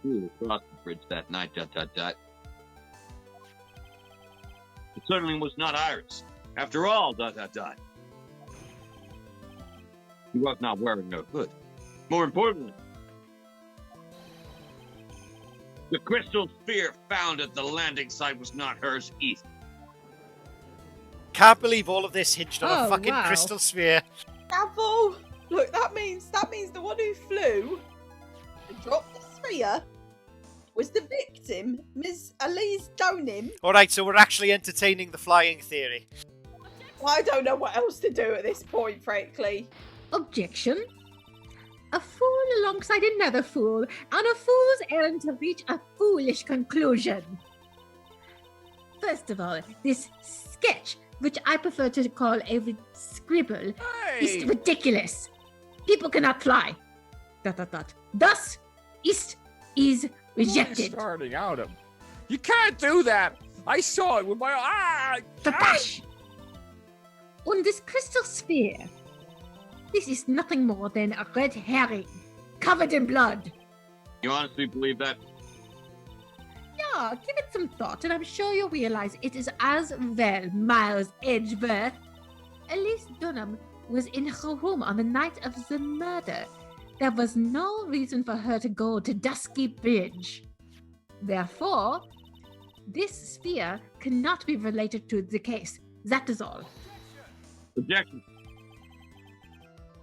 fool across the bridge that night, It certainly was not Iris. After all, He was not wearing no hood. More importantly, the crystal sphere found at the landing site was not hers either. Can't believe all of this hinged on a Oh, fucking wow. crystal sphere. Gavel! Look, that means the one who flew and dropped the sphere was the victim, Ms. Elise Donim. Alright, so we're actually entertaining the flying theory. I don't know what else to do at this point, frankly. Objection. A fool alongside another fool on a fool's errand to reach a foolish conclusion. First of all, this sketch, which I prefer to call a scribble, is Hey! ridiculous. People cannot fly. ... Thus, is rejected. Starting out of. You can't do that. I saw it with my eye. Babash! On this crystal sphere, this is nothing more than a red herring, covered in blood. You honestly believe that? Yeah, give it some thought, and I'm sure you'll realize it is as well Miles Edgeworth. Elise Dunham was in her room on the night of the murder. There was no reason for her to go to Dusky Bridge. Therefore, this sphere cannot be related to the case. That is all. Objection.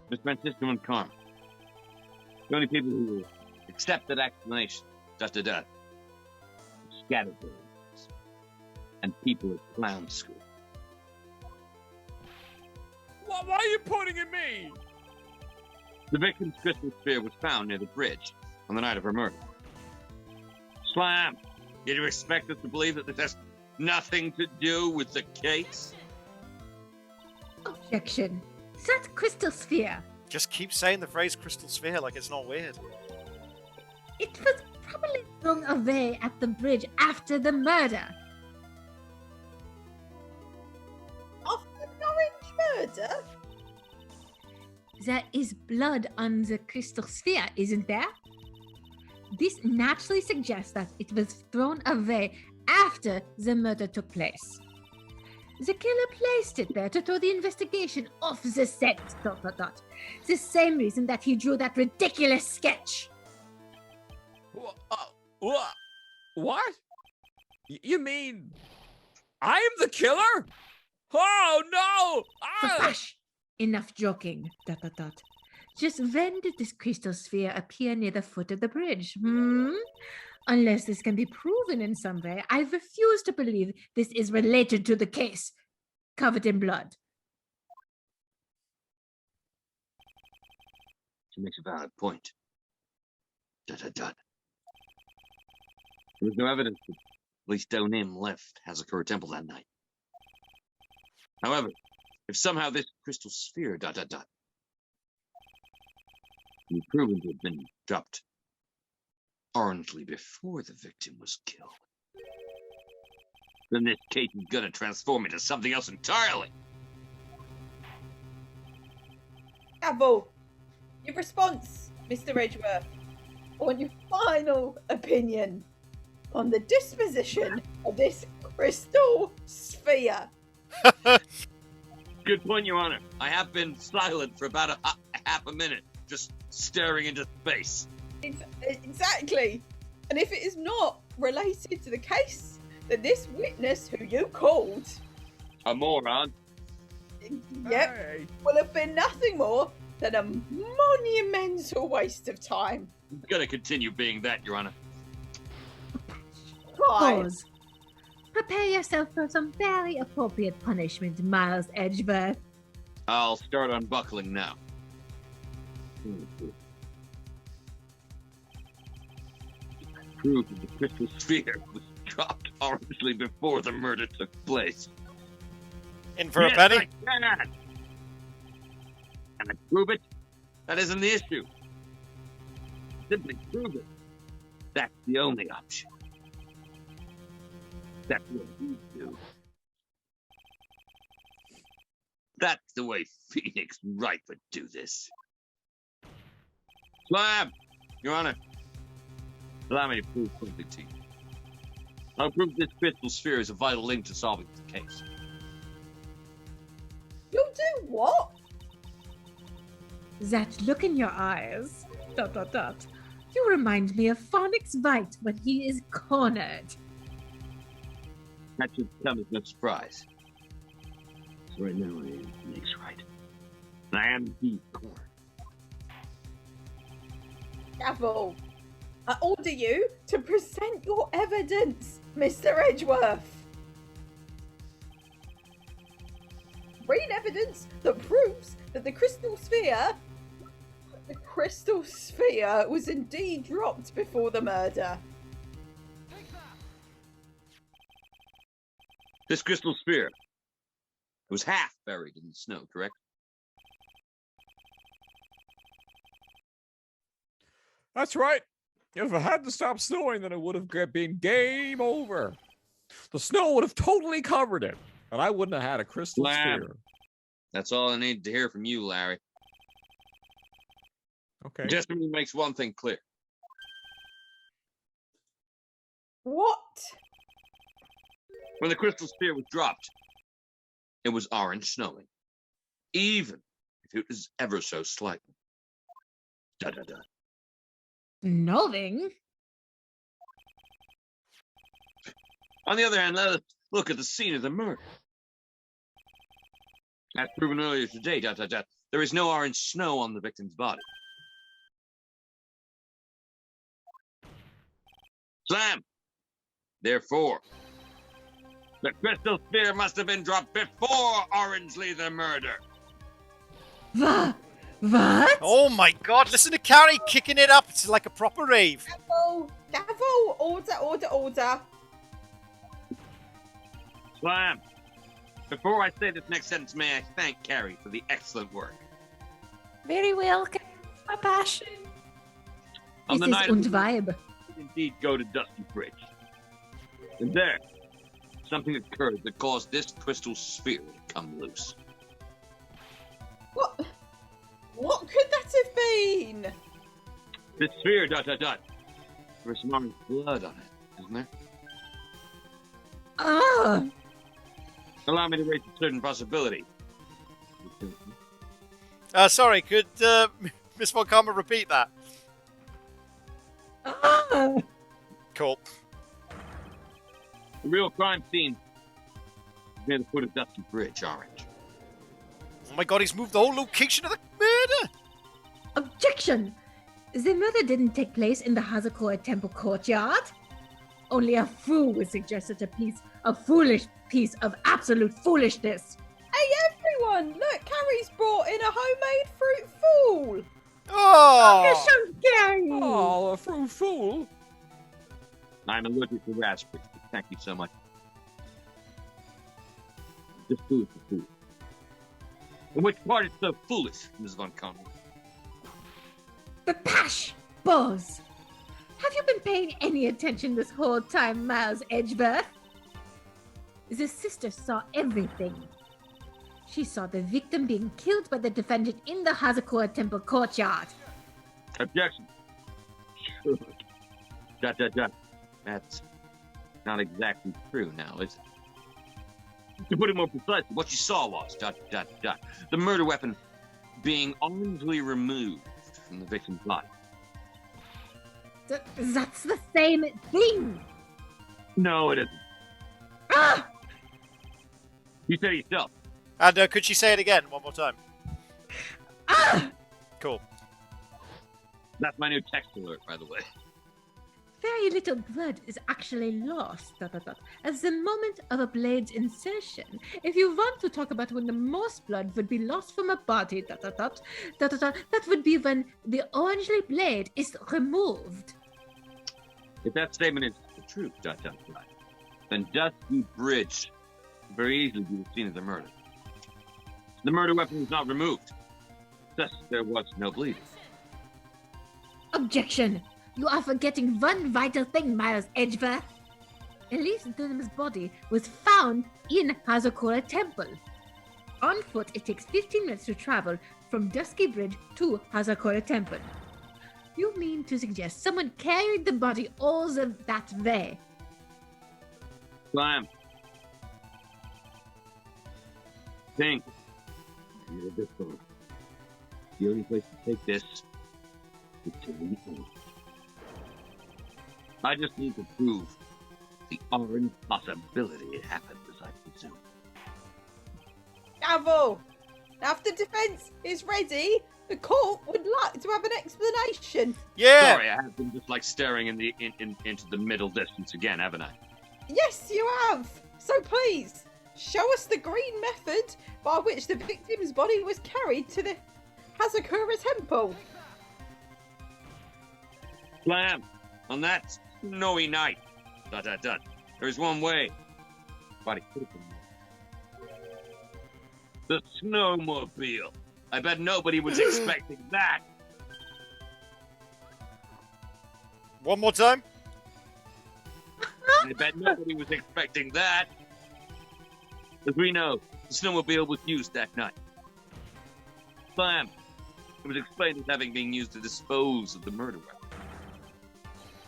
Miss Francisco and Carmen. The only people who will accept that explanation, Scatterbrains and people at clown school. Why are you pointing at me? The victim's crystal sphere was found near the bridge on the night of her murder. Slam! Did you expect us to believe that this has nothing to do with the case? Objection. That crystal sphere. Just keep saying the phrase crystal sphere like it's not weird. It was probably thrown away at the bridge after the murder. After knowing murder? There is blood on the crystal sphere, isn't there? This naturally suggests that it was thrown away after the murder took place. The killer placed it there to throw the investigation off the scent. ... The same reason that he drew that ridiculous sketch. What? You mean I am the killer? Oh no! Ah! Hush! Enough joking. ... Just when did this crystal sphere appear near the foot of the bridge? Unless this can be proven in some way, I refuse to believe this is related to the case. Covered in blood. She makes a valid point. ... There was no evidence that at least Donim left Hazakura Temple that night. However, if somehow this crystal sphere ... be proven to have been dropped orangely before the victim was killed, then this case is gonna transform into something else entirely. Gavel, your response, Mr. Edgeworth. I want your final opinion on the disposition of this crystal sphere. Good point, Your Honor. I have been silent for about half a minute, just staring into space. Exactly. And if it is not related to the case, then this witness who you called A moron. Yep, Hey. will have been nothing more than a monumental waste of time. It's gonna continue being that, Your Honor. Right. Pause. Prepare yourself for some very appropriate punishment, Miles Edgeworth. I'll start unbuckling now. Proof that the crystal sphere was dropped orangely before the murder took place. In for a Yes, penny? I can. Can I prove it? That isn't the issue. Simply prove it. That's the only option. That's what we do. That's the way Phénix Wright would do this. Slam! Your Honor, allow me to prove something to you. I'll prove this crystal sphere is a vital link to solving the case. You'll do what? That look in your eyes. ... You remind me of Phénix Wright when he is cornered. That should come as no surprise. So right now I am Phénix Wright. And I am the corner. Gavel, I order you to present your evidence, Mr. Edgeworth. Bring evidence that proves that the crystal sphere was indeed dropped before the murder. This crystal sphere was half buried in the snow, correct? That's right. If it hadn't stopped snowing, then it would have been game over. The snow would have totally covered it, and I wouldn't have had a crystal Lamb. sphere. That's all I need to hear from you, Larry. Okay. Testimony makes one thing clear. What? When the crystal sphere was dropped, it was orange snowing. Even if it was ever so slightly. Knowing? On the other hand, let us look at the scene of the murder. As proven earlier today, there is no orange snow on the victim's body. Slam! Therefore, the crystal sphere must have been dropped before Orangely the murder. What? Oh my god, listen to Carrie kicking it up. It's like a proper rave. Gavel, order. Slam! Before I say this next sentence, may I thank Carrie for the excellent work. Very well, my passion. On the This night is of the vibe. indeed go to Dusty Bridge. And there, something occurred that caused this crystal sphere to come loose. What could that have been? The sphere, There's some orange blood on it, isn't there? Ah! Allow me to raise a certain possibility. Sorry, could Miss Von Karma repeat that? Ah! Cool. The real crime scene is near the foot of Dusty Bridge, Orange. Oh my god, he's moved the whole location of the murder! Objection! The murder didn't take place in the Hazakura Temple courtyard. Only a fool would suggest such a foolish piece of absolute foolishness. Hey, everyone! Look, Carrie's brought in a homemade fruit fool! Oh! Oh, a fruit fool. I'm allergic to raspberries, but thank you so much. Just food for food. In which part is so foolish, Ms. Von Karma? The pash! Buzz! Have you been paying any attention this whole time, Miles Edgeworth? The sister saw everything. She saw the victim being killed by the defendant in the Hazakura Temple courtyard. Objection. Sure. That's not exactly true now, is it? To put it more precisely, what you saw was, the murder weapon being armfully removed from the victim's body. That's the same thing! No, it isn't. Ah! You said it yourself. And could she say it again one more time? Ah! Cool. That's my new text alert, by the way. Very little blood is actually lost, as the moment of a blade's insertion. If you want to talk about when the most blood would be lost from a body, that would be when the orangely blade is removed. If that statement is the truth, then Dusty Bridge could very easily be the scene of the murder. The murder weapon was not removed. Thus, there was no bleeding. Objection! You are forgetting one vital thing, Miles Edgeworth. Elise Dunham's body was found in Hazakura Temple. On foot, it takes 15 minutes to travel from Dusky Bridge to Hazakura Temple. You mean to suggest someone carried the body all that way? Slam. Think. You're this one. The only place to take this is to the end. I just need to prove the orange possibility it happened, as I presume. Gavel! After defence is ready, the court would like to have an explanation. Yeah! Sorry, I have been just like staring into the middle distance again, haven't I? Yes, you have. So please, show us the green method by which the victim's body was carried to the Hazakura Temple. Slam! On that snowy night. There is one way. Body could have been moved. The snowmobile. I bet nobody was expecting that. One more time? I bet nobody was expecting that. As we know, the snowmobile was used that night. Slam. It was explained as having been used to dispose of the murder weapon.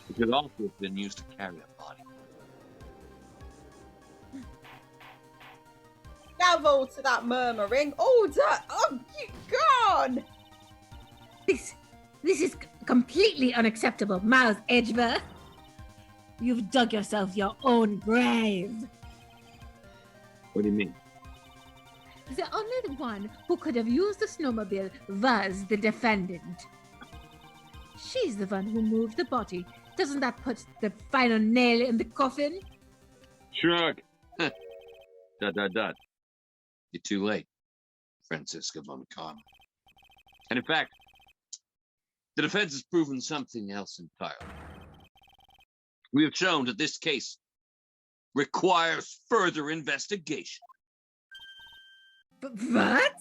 It could also have been used to carry a body. Gavel to that murmuring. Order! Oh, you gone! This is completely unacceptable, Miles Edgeworth. You've dug yourself your own grave. What do you mean? The only one who could have used the snowmobile was the defendant. She's the one who moved the body. Doesn't that put the final nail in the coffin? Shrug. You're too late, Francisca Von Karma. And in fact, the defense has proven something else entirely. We have shown that this case requires further investigation. What?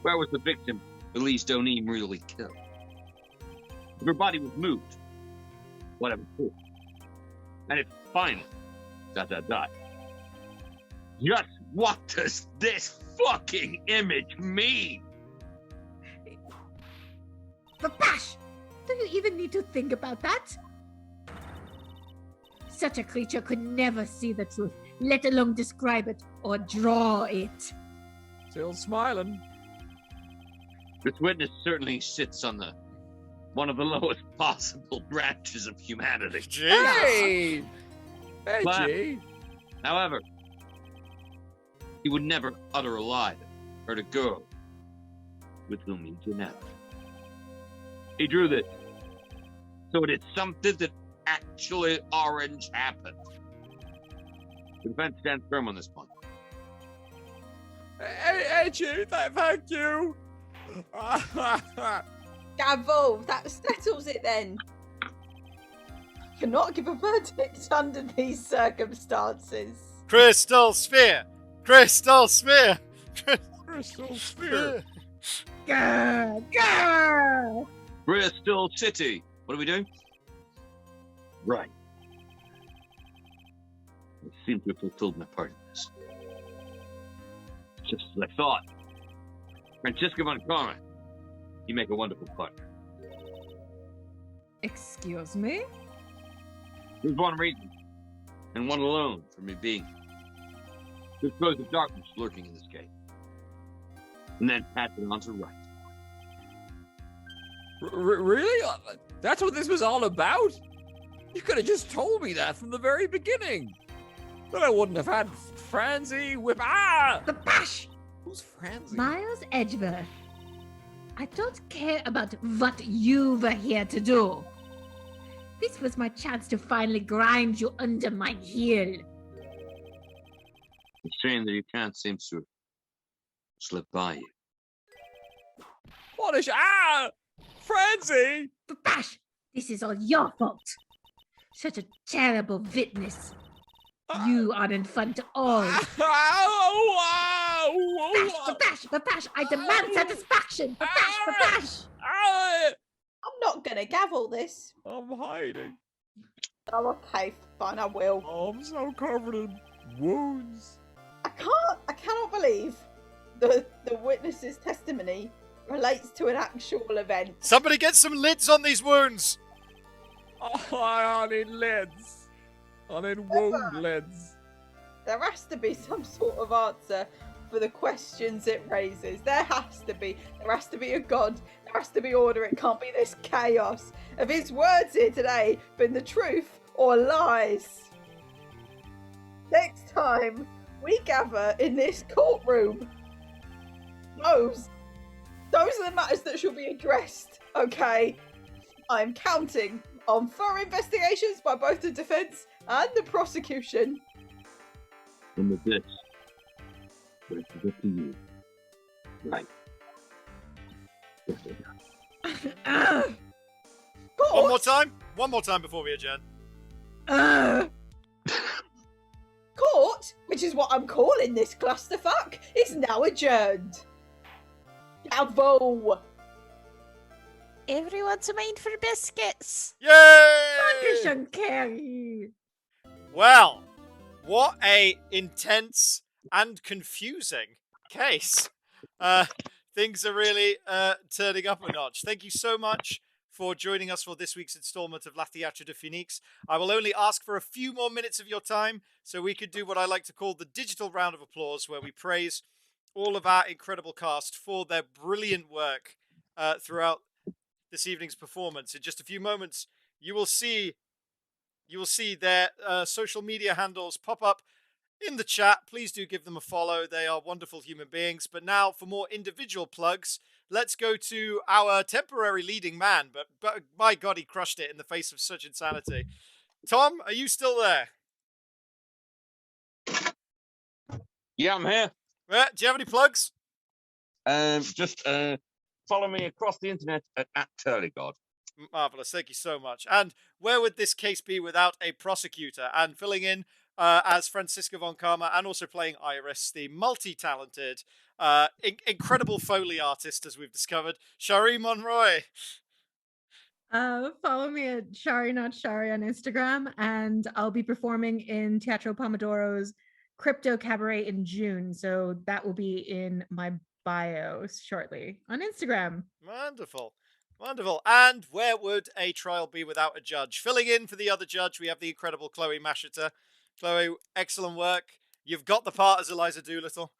Where was the victim, Elise Donim, really killed? If her body was moved, whatever for. And it's final. Just what does this fucking image mean? Papash! Do you even need to think about that? Such a creature could never see the truth, let alone describe it or draw it. Still smiling. This witness certainly sits on one of the lowest possible branches of humanity. Hey! Hey, But- G. However, he would never utter a lie that hurt a girl with whom he's enamored. He drew this, so it is something that actually orange happened. The defense stands firm on this point. Hey, G, thank you. Gavel, that settles it then. I cannot give a verdict under these circumstances. Crystal sphere! Crystal sphere! Crystal sphere. Grr, grr. Bristol City. What are we doing? Right. I seem to have fulfilled my part in this. Just as I thought. Francisca von Karma. You make a wonderful partner. Excuse me? There's one reason, and one alone, for me being here. To expose the darkness lurking in this cave. And then pass it on to right. Really? That's what this was all about? You could have just told me that from the very beginning. Then I wouldn't have had Franzi whip. Ah! The bash! Who's Franzi? Miles Edgeworth. I don't care about what you were here to do. This was my chance to finally grind you under my heel. It's a shame that your chance seems to have slipped by you. What is. Ah! Franzi! The bash! This is all your fault. Such a terrible witness. You are in front of all. The bash! I demand satisfaction! The bash! I'm not gonna gavel this. I'm hiding. Oh, okay, fine, I will. Oh, I'm so covered in wounds. I cannot believe the witness's testimony relates to an actual event. Somebody get some lids on these wounds! Oh, I need lids. I need wound lids. There has to be some sort of answer for the questions it raises. There has to be a god. There has to be order. It can't be this chaos. Have his words here today been the truth or lies? Next time we gather in this courtroom, those are the matters that should be addressed. Okay, I'm counting on thorough investigations by both the defense and the prosecution. And with this, it's up to you. Right. One more time? One more time before we adjourn. Court, which is what I'm calling this clusterfuck, is now adjourned. Bravo! Everyone's a mind for biscuits. Yay! Dankeschön, Carrie. Well, what a intense and confusing case. Things are really turning up a notch. Thank you so much for joining us for this week's installment of La Théâtre de Phénix. I will only ask for a few more minutes of your time so we could do what I like to call the digital round of applause, where we praise all of our incredible cast for their brilliant work throughout this evening's performance. In just a few moments, you will see their social media handles pop up in the chat. Please do give them a follow. They are wonderful human beings. But now, for more individual plugs, let's go to our temporary leading man. But my God, he crushed it in the face of such insanity. Tom, are you still there? Yeah, I'm here. Do you have any plugs? Just follow me across the internet at @TurlyGod. Marvelous. Thank you so much. And where would this case be without a prosecutor? And filling in as Francisca von Karma, and also playing Iris, the multi-talented, incredible Foley artist, as we've discovered, Shari Monroy. Follow me at Shari Not Shari on Instagram, and I'll be performing in Teatro Pomodoro's Crypto Cabaret in June. So that will be in my bio shortly on Instagram. Wonderful. Wonderful. And where would a trial be without a judge? Filling in for the other judge, we have the incredible Chloe Masheter. Chloe, excellent work. You've got the part as Eliza Doolittle.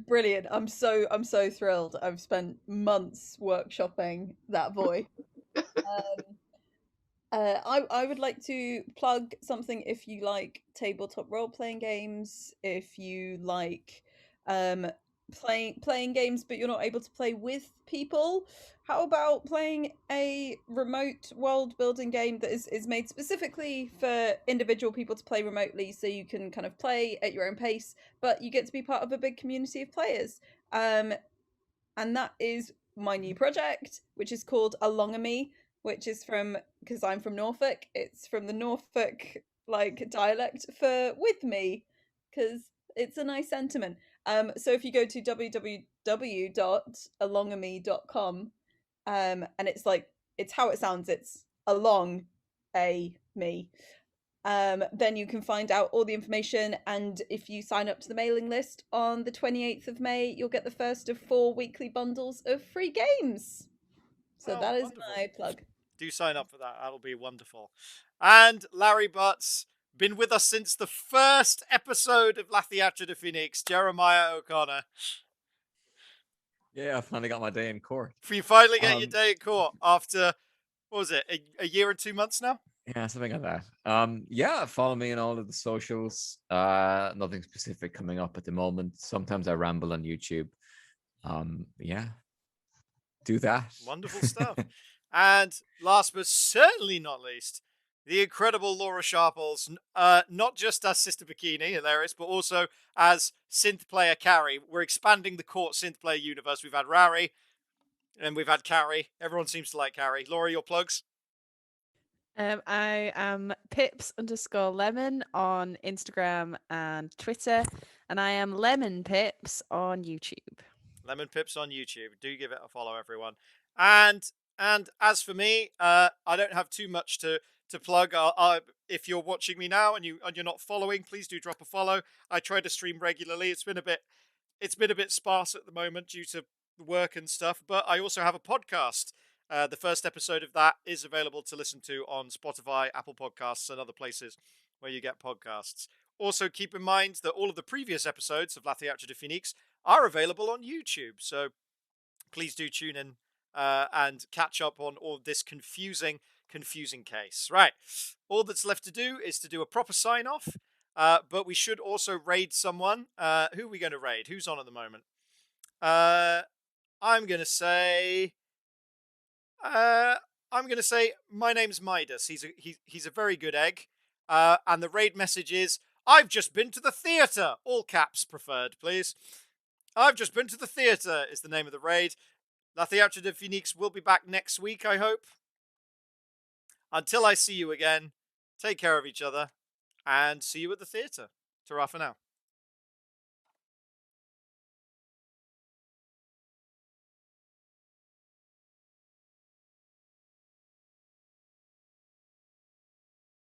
Brilliant. I'm so thrilled. I've spent months workshopping that voice. I would like to plug something if you like tabletop role playing games, if you like playing games but you're not able to play with people. How about playing a remote world building game that is made specifically for individual people to play remotely, so you can kind of play at your own pace, but you get to be part of a big community of players. And that is my new project, which is called Alongamy, which is from, because I'm from Norfolk, it's from the Norfolk like dialect for with me, because it's a nice sentiment. So if you go to www.alongamy.com, and it's like, it's how it sounds, it's along a me. Then you can find out all the information, and if you sign up to the mailing list on the 28th of May, you'll get the first of 4 weekly bundles of free games. So that is wonderful. my plug. Do sign up for that. That'll be wonderful. And Larry Butts, been with us since the first episode of La Theatre de Phénix, Jeremiah O'Connor. Yeah, I finally got my day in court. You finally get your day in court after, what was it, a year and 2 months now? Yeah, something like that. Yeah, follow me on all of the socials. Nothing specific coming up at the moment. Sometimes I ramble on YouTube. Yeah, do that. Wonderful stuff. And last but certainly not least, the incredible Laura Sharples, not just as Sister Bikini, hilarious, but also as synth player Carrie. We're expanding the court synth player universe. We've had Rari and we've had Carrie. Everyone seems to like Carrie. Laura, your plugs? I am Pips_Lemon on Instagram and Twitter, and I am Lemon Pips on YouTube. Lemon Pips on YouTube. Do give it a follow, everyone. And as for me, I don't have too much to plug. If you're watching me now and you're not following, please do drop a follow. I try to stream regularly. It's been a bit sparse at the moment due to work and stuff, but I also have a podcast. The first episode of that is available to listen to on Spotify, Apple Podcasts, and other places where you get podcasts. Also, keep in mind that all of the previous episodes of La Theatre de Phénix are available on YouTube, so please do tune in and catch up on all this confusing case. Right, all that's left to do is to do a proper sign-off, but we should also raid someone. Who are we going to raid? Who's on at the moment? I'm going to say my name's Midas. He's a very good egg. And the raid message is, I've just been to the theatre. All caps preferred, please. I've just been to the theatre is the name of the raid. La Theatre de Phénix will be back next week, I hope. Until I see you again, take care of each other, and see you at the theatre. Ta-ra for now.